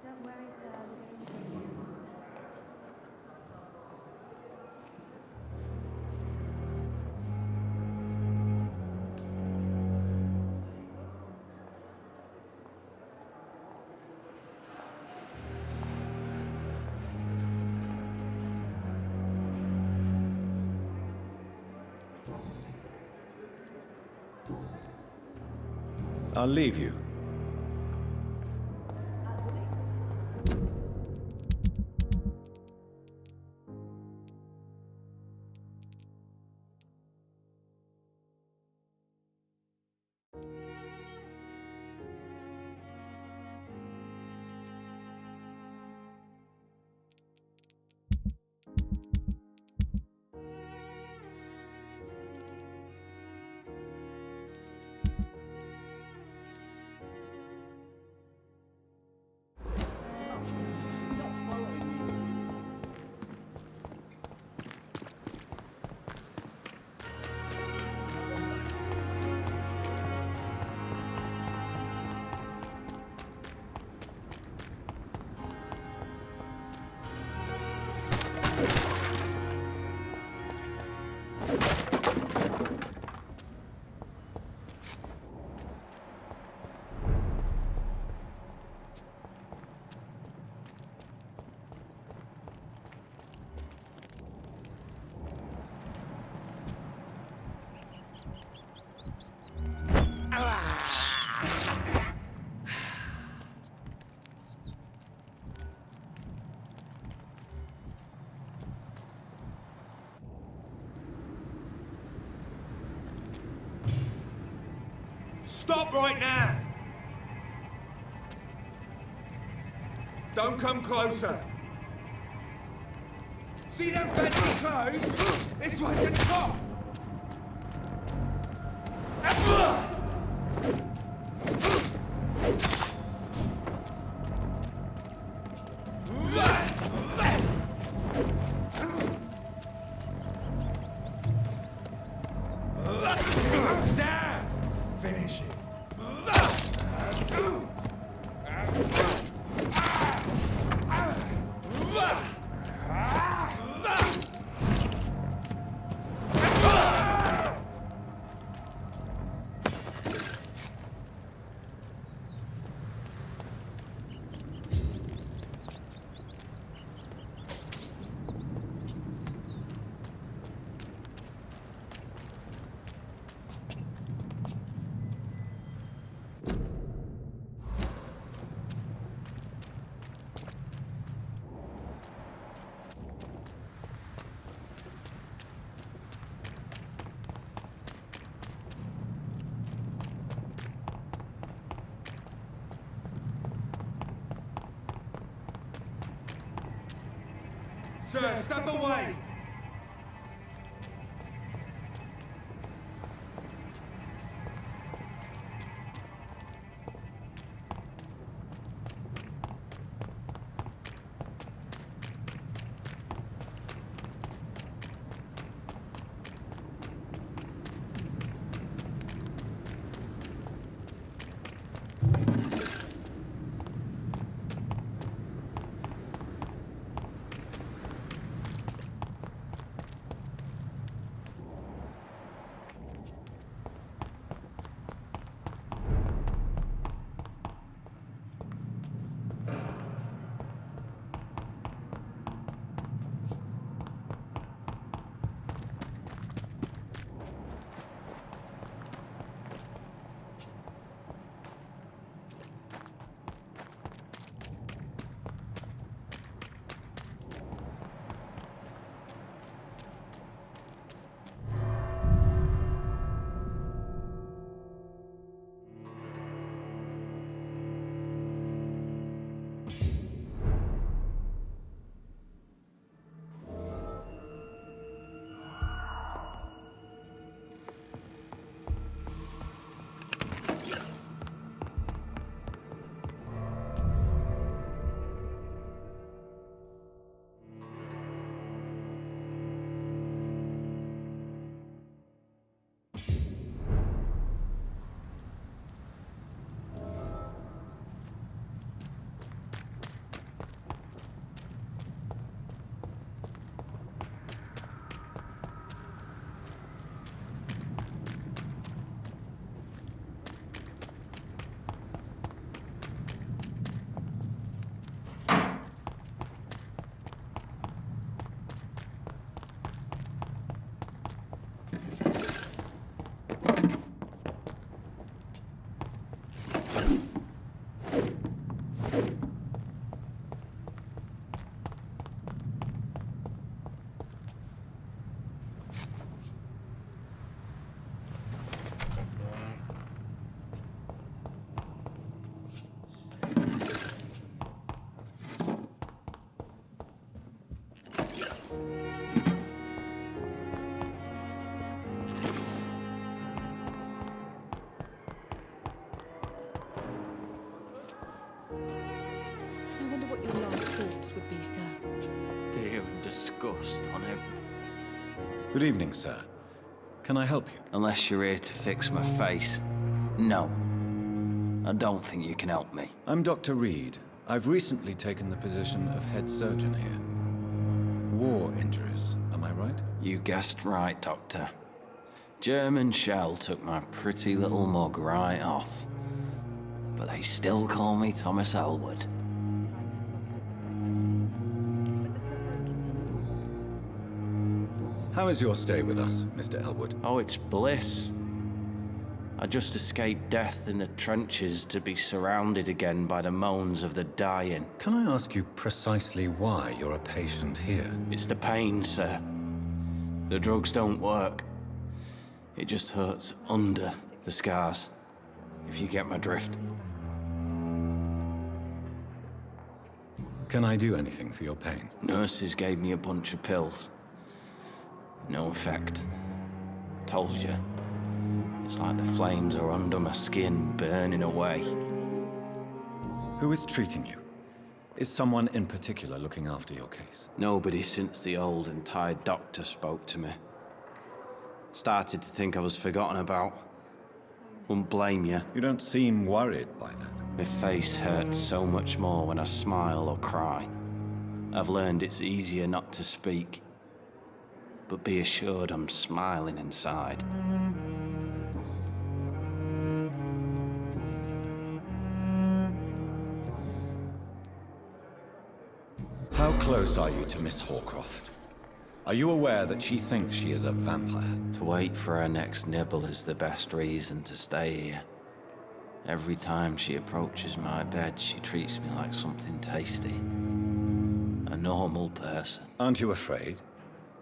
Don't worry, sir. I'll leave you. Stop right now! Don't come closer. See them fancy clothes? This one's a top! Stand! Finish it. Sir, step away! I wonder what your last thoughts would be, sir. Fear and disgust on every... Good evening, sir. Can I help you? Unless you're here to fix my face. No. I don't think you can help me. I'm Dr. Reed. I've recently taken the position of head surgeon here. War injuries, am I right? You guessed right, Doctor. German shell took my pretty little mug right off. But they still call me Thomas Elwood. How is your stay with us, Mr. Elwood? Oh, it's bliss. I just escaped death in the trenches to be surrounded again by the moans of the dying. Can I ask you precisely why you're a patient here? It's the pain, sir. The drugs don't work. It just hurts under the scars, if you get my drift. Can I do anything for your pain? Nurses gave me a bunch of pills. No effect. Told you. It's like the flames are under my skin, burning away. Who is treating you? Is someone in particular looking after your case? Nobody since the old and tired doctor spoke to me. Started to think I was forgotten about. Wouldn't blame you. You don't seem worried by that. My face hurts so much more when I smile or cry. I've learned it's easier not to speak. But be assured I'm smiling inside. How close are you to Miss Horcroft? Are you aware that she thinks she is a vampire? To wait for her next nibble is the best reason to stay here. Every time she approaches my bed, she treats me like something tasty. A normal person. Aren't you afraid?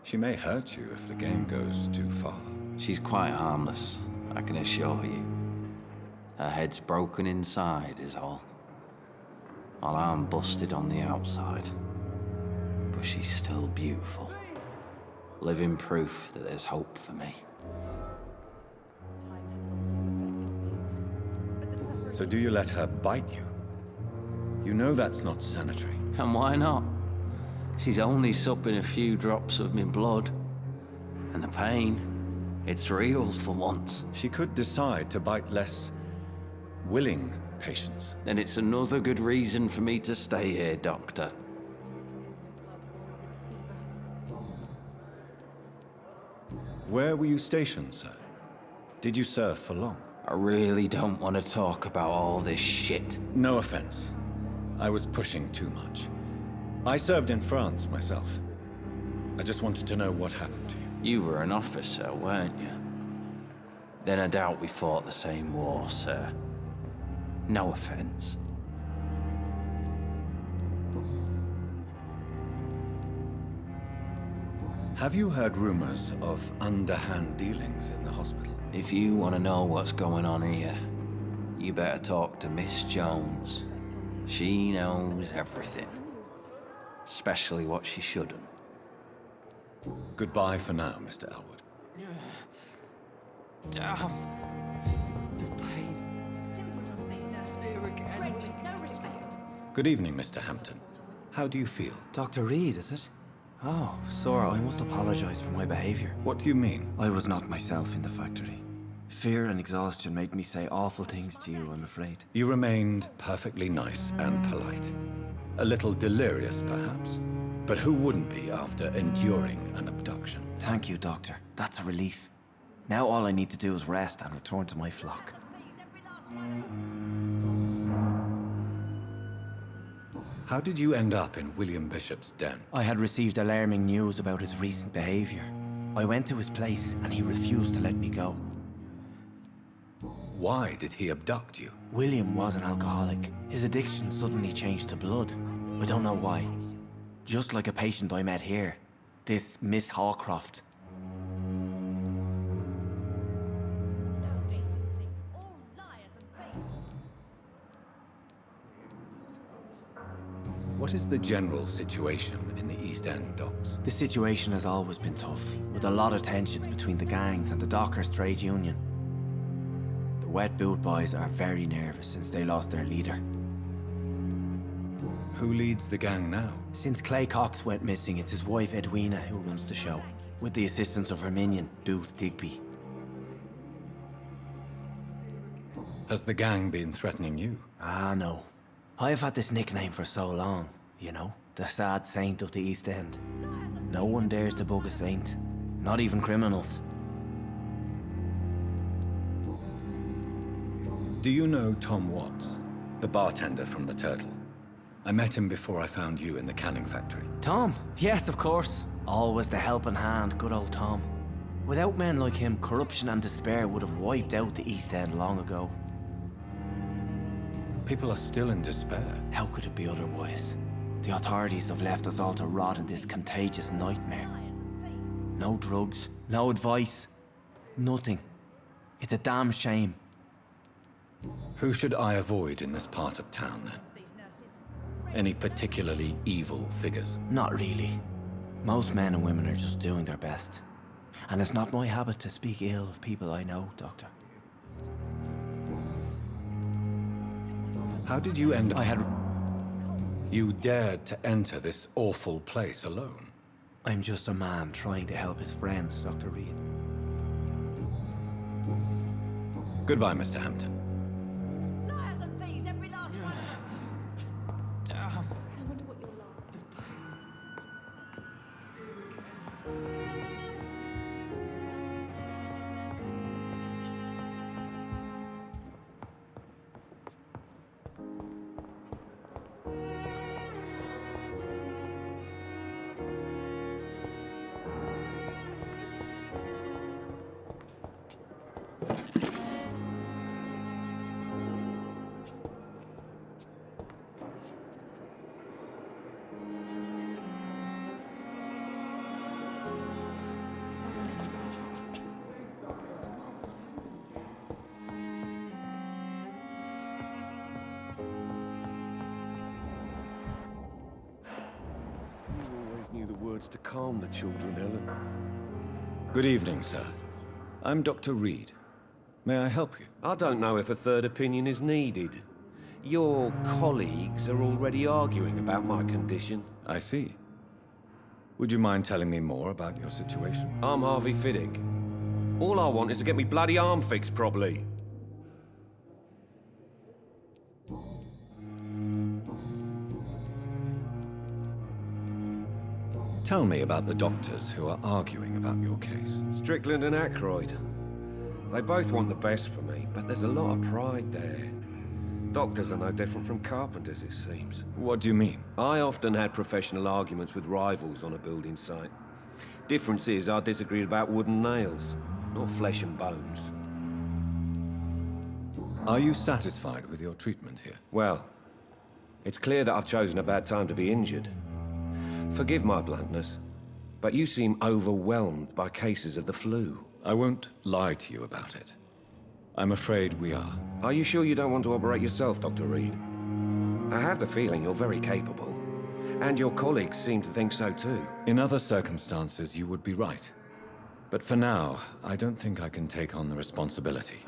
She may hurt you if the game goes too far. She's quite harmless, I can assure you. Her head's broken inside is all. While I'm busted on the outside. but she's still beautiful. Living proof that there's hope for me. So do you let her bite you? You know that's not sanitary. And why not? She's only supping a few drops of my blood. And the pain, it's real for once. She could decide to bite less willing patients. Then it's another good reason for me to stay here, Doctor. Where were you stationed, sir? Did you serve for long? I really don't want to talk about all this shit. No offense. I was pushing too much. I served in France myself. I just wanted to know what happened to you. You were an officer, weren't you? Then I doubt we fought the same war, sir. No offense. Have you heard rumors of underhand dealings in the hospital? If you want to know what's going on here, you better talk to Miss Jones. She knows everything. Especially what she shouldn't. Goodbye for now, Mr. Elwood. Damn. The pain. Simpletons, these nurses. Here again. French, no respect. Good evening, Mr. Hampton. How do you feel? Dr. Reed, is it? Oh, Sora, I must apologize for my behavior. What do you mean? I was not myself in the factory. Fear and exhaustion made me say awful things to you, I'm afraid. You remained perfectly nice and polite. A little delirious, perhaps. But who wouldn't be after enduring an abduction? Thank you, Doctor. That's a relief. Now all I need to do is rest and return to my flock. How did you end up in William Bishop's den? I had received alarming news about his recent behavior. I went to his place and he refused to let me go. Why did he abduct you? William was an alcoholic. His addiction suddenly changed to blood. I don't know why. Just like a patient I met here. This Miss Hawcroft. What is the general situation in the East End docks? The situation has always been tough, with a lot of tensions between the gangs and the Dockers' trade union. The Wet Boot Boys are very nervous since they lost their leader. Who leads the gang now? Since Clay Cox went missing, it's his wife Edwina who runs the show, with the assistance of her minion, Booth Digby. Has the gang been threatening you? Ah, no. I've had this nickname for so long, you know? The sad saint of the East End. No one dares to bug a saint. Not even criminals. Do you know Tom Watts? The bartender from the Turtle? I met him before I found you in the canning factory. Tom? Yes, of course. Always the helping hand, good old Tom. Without men like him, corruption and despair would have wiped out the East End long ago. People are still in despair. How could it be otherwise? The authorities have left us all to rot in this contagious nightmare. No drugs, no advice, nothing. It's a damn shame. Who should I avoid in this part of town, then? Any particularly evil figures? Not really. Most men and women are just doing their best. And it's not my habit to speak ill of people I know, Doctor. How did you end up? You dared to enter this awful place alone. I'm just a man trying to help his friends, Dr. Reed. Goodbye, Mr. Hampton. Liars and thieves, every last one. I wonder what you're words to calm the children, Ellen. Good evening, sir. I'm Dr. Reed. May I help you? I don't know if a third opinion is needed. Your colleagues are already arguing about my condition. I see. Would you mind telling me more about your situation? I'm Harvey Fiddick. All I want is to get me bloody arm fixed properly. Tell me about the doctors who are arguing about your case. Strickland and Ackroyd. They both want the best for me, but there's a lot of pride there. Doctors are no different from carpenters, it seems. What do you mean? I often had professional arguments with rivals on a building site. Difference is, I disagreed about wooden nails, not flesh and bones. Are you satisfied with your treatment here? Well, it's clear that I've chosen a bad time to be injured. Forgive my bluntness, but you seem overwhelmed by cases of the flu. I won't lie to you about it. I'm afraid we are. Are you sure you don't want to operate yourself, Dr. Reed? I have the feeling you're very capable, and your colleagues seem to think so too. In other circumstances, you would be right. But for now, I don't think I can take on the responsibility.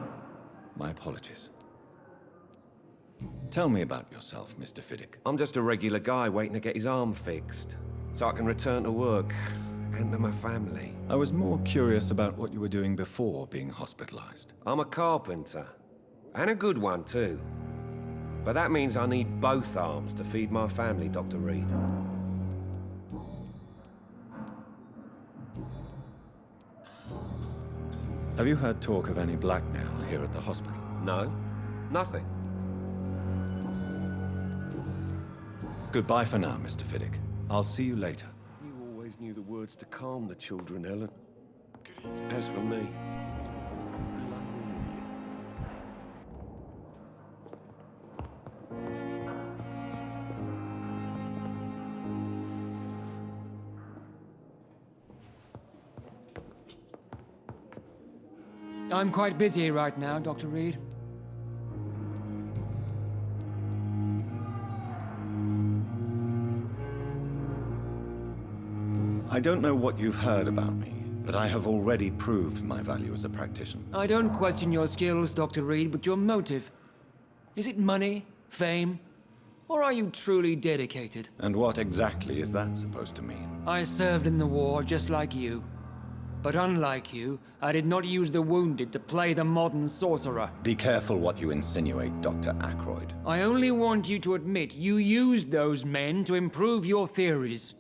My apologies. Tell me about yourself, Mr. Fiddick. I'm just a regular guy waiting to get his arm fixed, so I can return to work and to my family. I was more curious about what you were doing before being hospitalized. I'm a carpenter, and a good one too. But that means I need both arms to feed my family, Dr. Reed. Have you heard talk of any blackmail here at the hospital? No, nothing. Goodbye for now, Mr. Fiddick. I'll see you later. You always knew the words to calm the children, Ellen. As for me... I'm quite busy right now, Dr. Reed. I don't know what you've heard about me, but I have already proved my value as a practitioner. I don't question your skills, Dr. Reed, but your motive. Is it money, fame, or are you truly dedicated? And what exactly is that supposed to mean? I served in the war just like you. But unlike you, I did not use the wounded to play the modern sorcerer. Be careful what you insinuate, Dr. Ackroyd. I only want you to admit you used those men to improve your theories.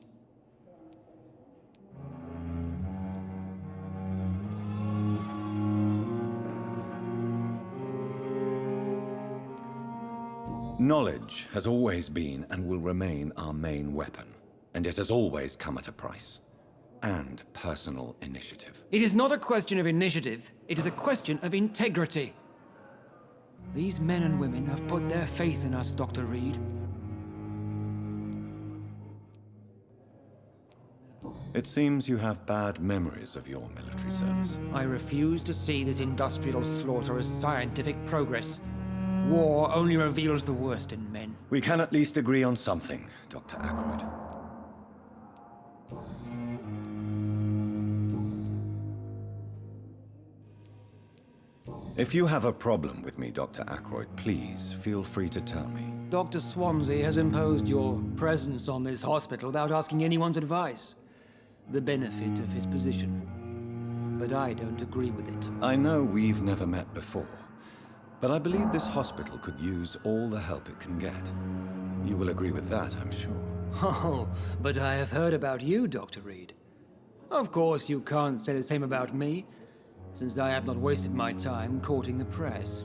Knowledge has always been and will remain our main weapon, and it has always come at a price. And personal initiative. It is not a question of initiative, it is a question of integrity. These men and women have put their faith in us, Dr. Reed. It seems you have bad memories of your military service. I refuse to see this industrial slaughter as scientific progress. War only reveals the worst in men. We can at least agree on something, Dr. Ackroyd. If you have a problem with me, Dr. Ackroyd, please feel free to tell me. Dr. Swansea has imposed your presence on this hospital without asking anyone's advice. The benefit of his position. But I don't agree with it. I know we've never met before, but I believe this hospital could use all the help it can get. You will agree with that, I'm sure. Oh, but I have heard about you, Dr. Reed. Of course, you can't say the same about me, since I have not wasted my time courting the press.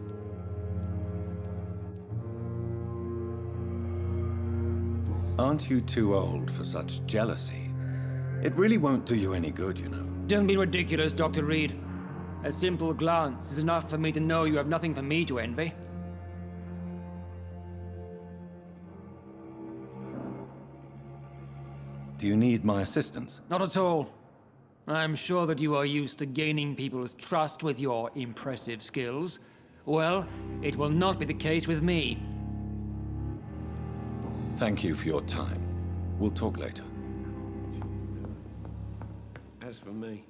Aren't you too old for such jealousy? It really won't do you any good, you know. Don't be ridiculous, Dr. Reed. A simple glance is enough for me to know you have nothing for me to envy. Do you need my assistance? Not at all. I'm sure that you are used to gaining people's trust with your impressive skills. Well, it will not be the case with me. Thank you for your time. We'll talk later. As for me,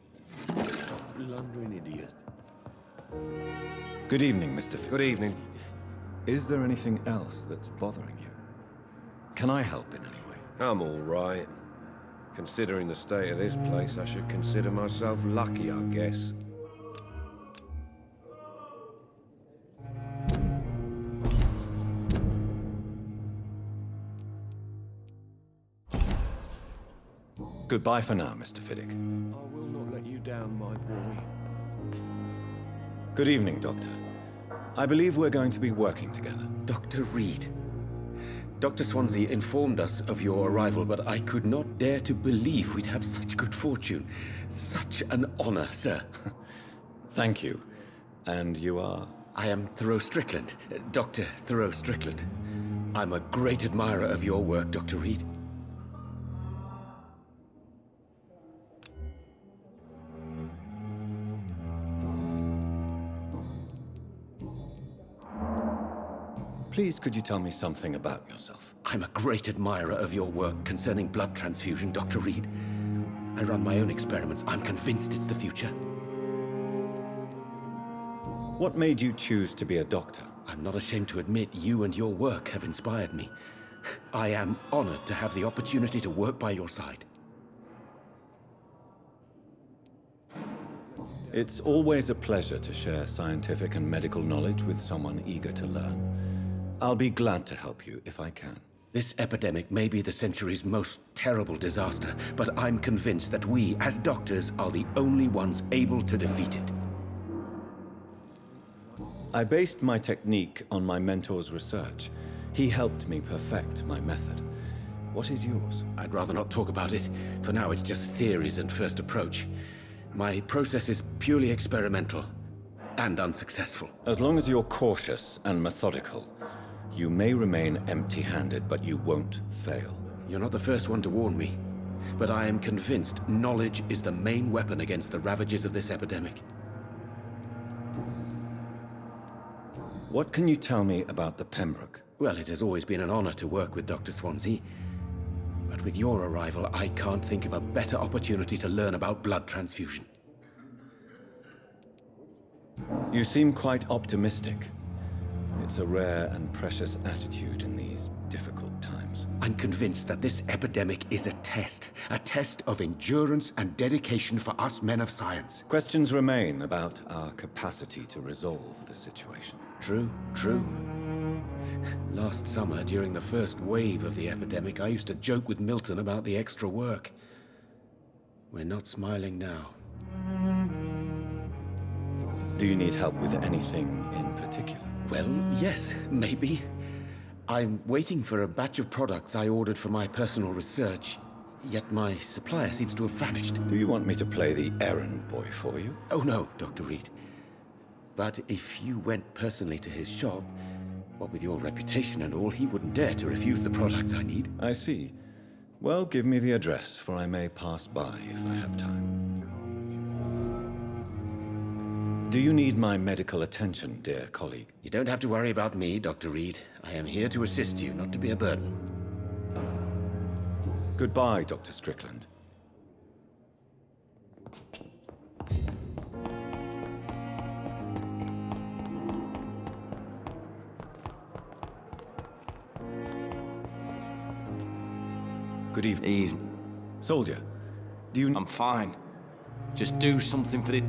blundering idiot. Good evening, Mr. Fisk. Good evening. Is there anything else that's bothering you? Can I help in any way? I'm all right. Considering the state of this place, I should consider myself lucky, I guess. Goodbye for now, Mr. Fiddick. I will not let you down, my boy. Good evening, Doctor. I believe we're going to be working together. Dr. Reed. Dr. Swansea informed us of your arrival, but I could not dare to believe we'd have such good fortune. Such an honor, sir. Thank you. And you are? I am Thoreau Strickland, Dr. Thoreau Strickland. I'm a great admirer of your work, Dr. Reed. Please, could you tell me something about yourself? I'm a great admirer of your work concerning blood transfusion, Dr. Reed. I run my own experiments. I'm convinced it's the future. What made you choose to be a doctor? I'm not ashamed to admit you and your work have inspired me. I am honored to have the opportunity to work by your side. It's always a pleasure to share scientific and medical knowledge with someone eager to learn. I'll be glad to help you if I can. This epidemic may be the century's most terrible disaster, but I'm convinced that we, as doctors, are the only ones able to defeat it. I based my technique on my mentor's research. He helped me perfect my method. What is yours? I'd rather not talk about it. For now, it's just theories and first approach. My process is purely experimental and unsuccessful. As long as you're cautious and methodical, you may remain empty-handed, but you won't fail. You're not the first one to warn me, but I am convinced knowledge is the main weapon against the ravages of this epidemic. What can you tell me about the Pembroke? Well, it has always been an honor to work with Dr. Swansea. But with your arrival, I can't think of a better opportunity to learn about blood transfusion. You seem quite optimistic. It's a rare and precious attitude in these difficult times. I'm convinced that this epidemic is a test of endurance and dedication for us men of science. Questions remain about our capacity to resolve the situation. True. Last summer, during the first wave of the epidemic, I used to joke with Milton about the extra work. We're not smiling now. Do you need help with anything in particular? Well, yes, maybe. I'm waiting for a batch of products I ordered for my personal research, yet my supplier seems to have vanished. Do you want me to play the errand boy for you? Oh no, Dr. Reed. But if you went personally to his shop, what with your reputation and all, he wouldn't dare to refuse the products I need. I see. Well, give me the address, for I may pass by if I have time. Do you need my medical attention, dear colleague? You don't have to worry about me, Dr. Reed. I am here to assist you, not to be a burden. Goodbye, Dr. Strickland. Good evening. Soldier, do you... I'm fine. Just do something for the...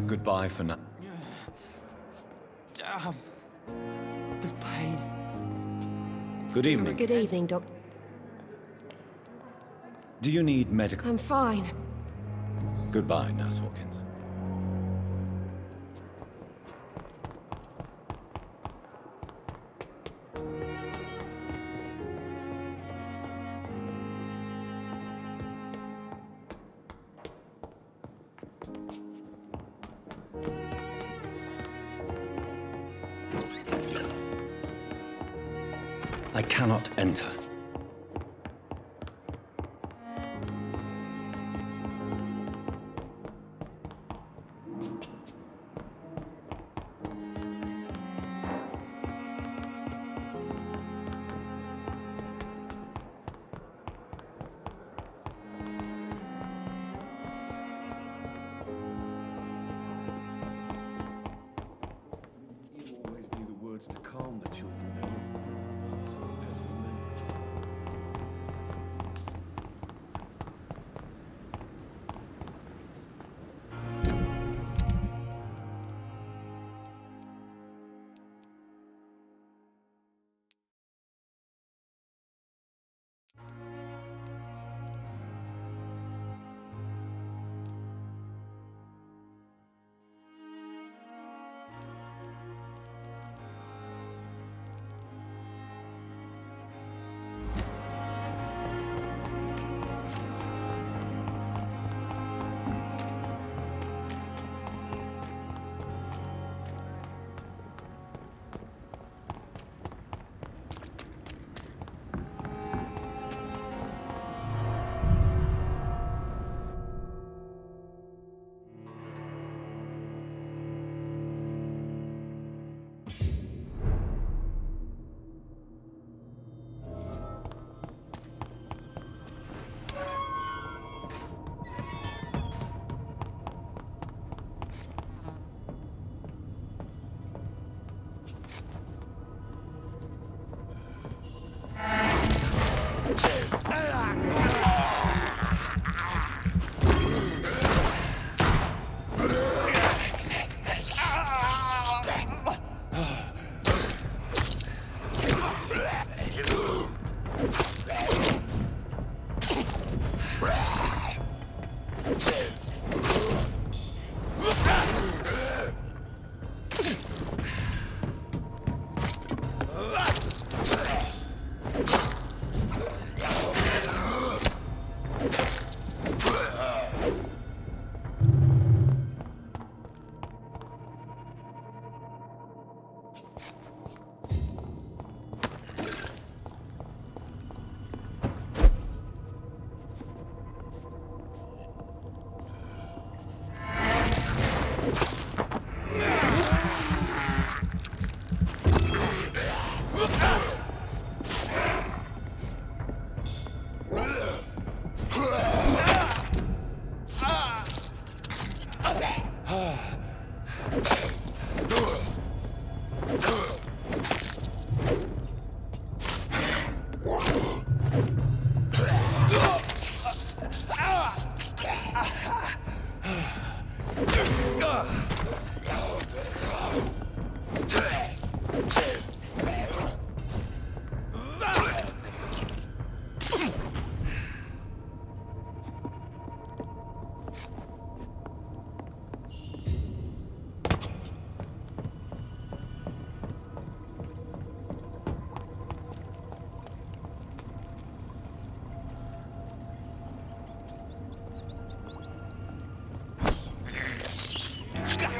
Goodbye for now. Damn. The pain. Good evening. Good evening, Doctor. Do you need medical... I'm fine. Goodbye, Nurse Hawkins. I cannot enter.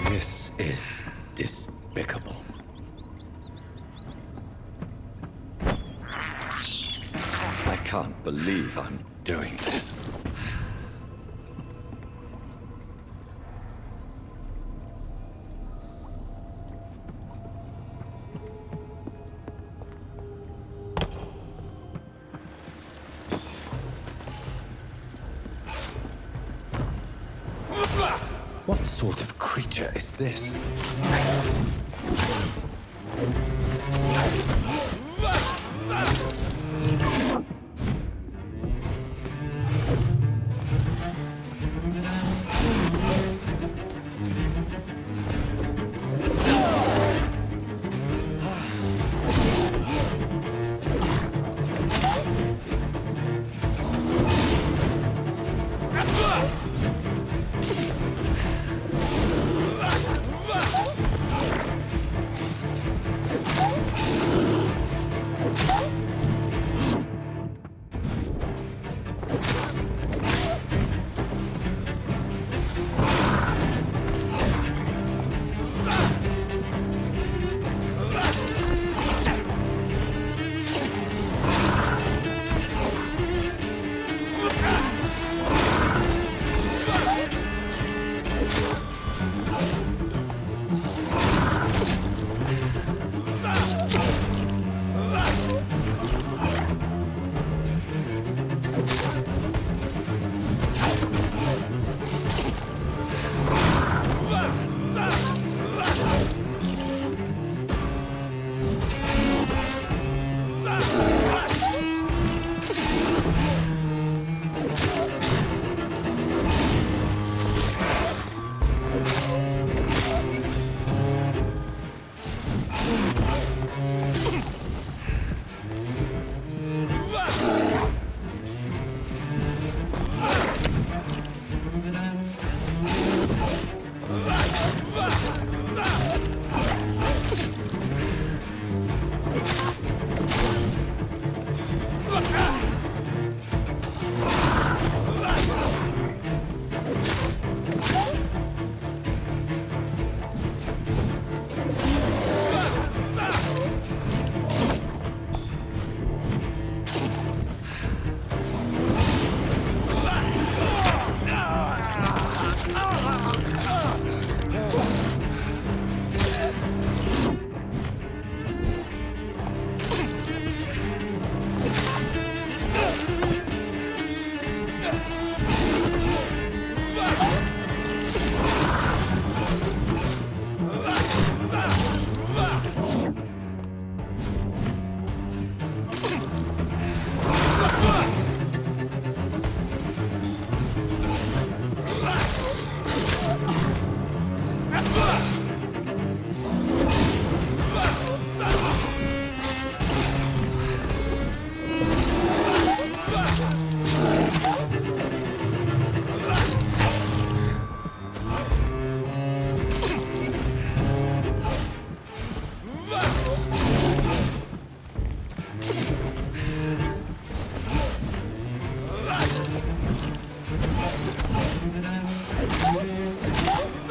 This is despicable. I can't believe I'm doing this. What sort of creature is this?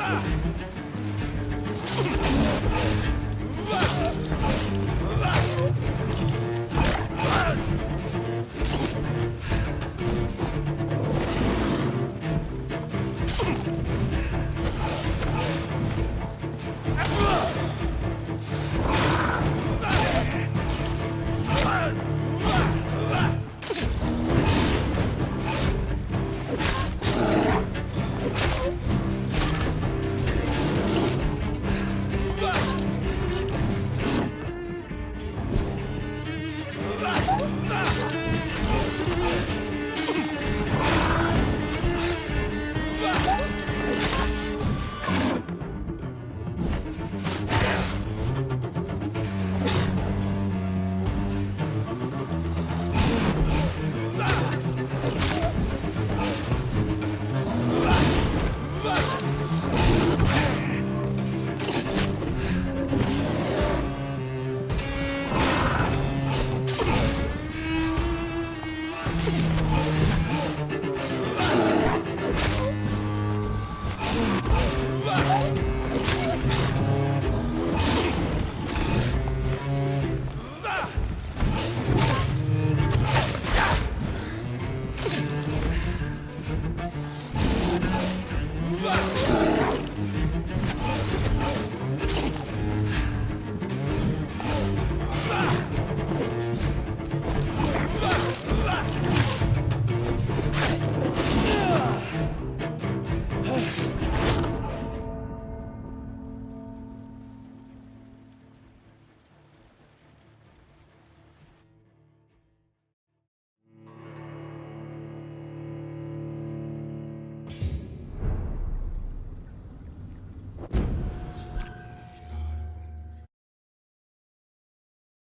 Ah!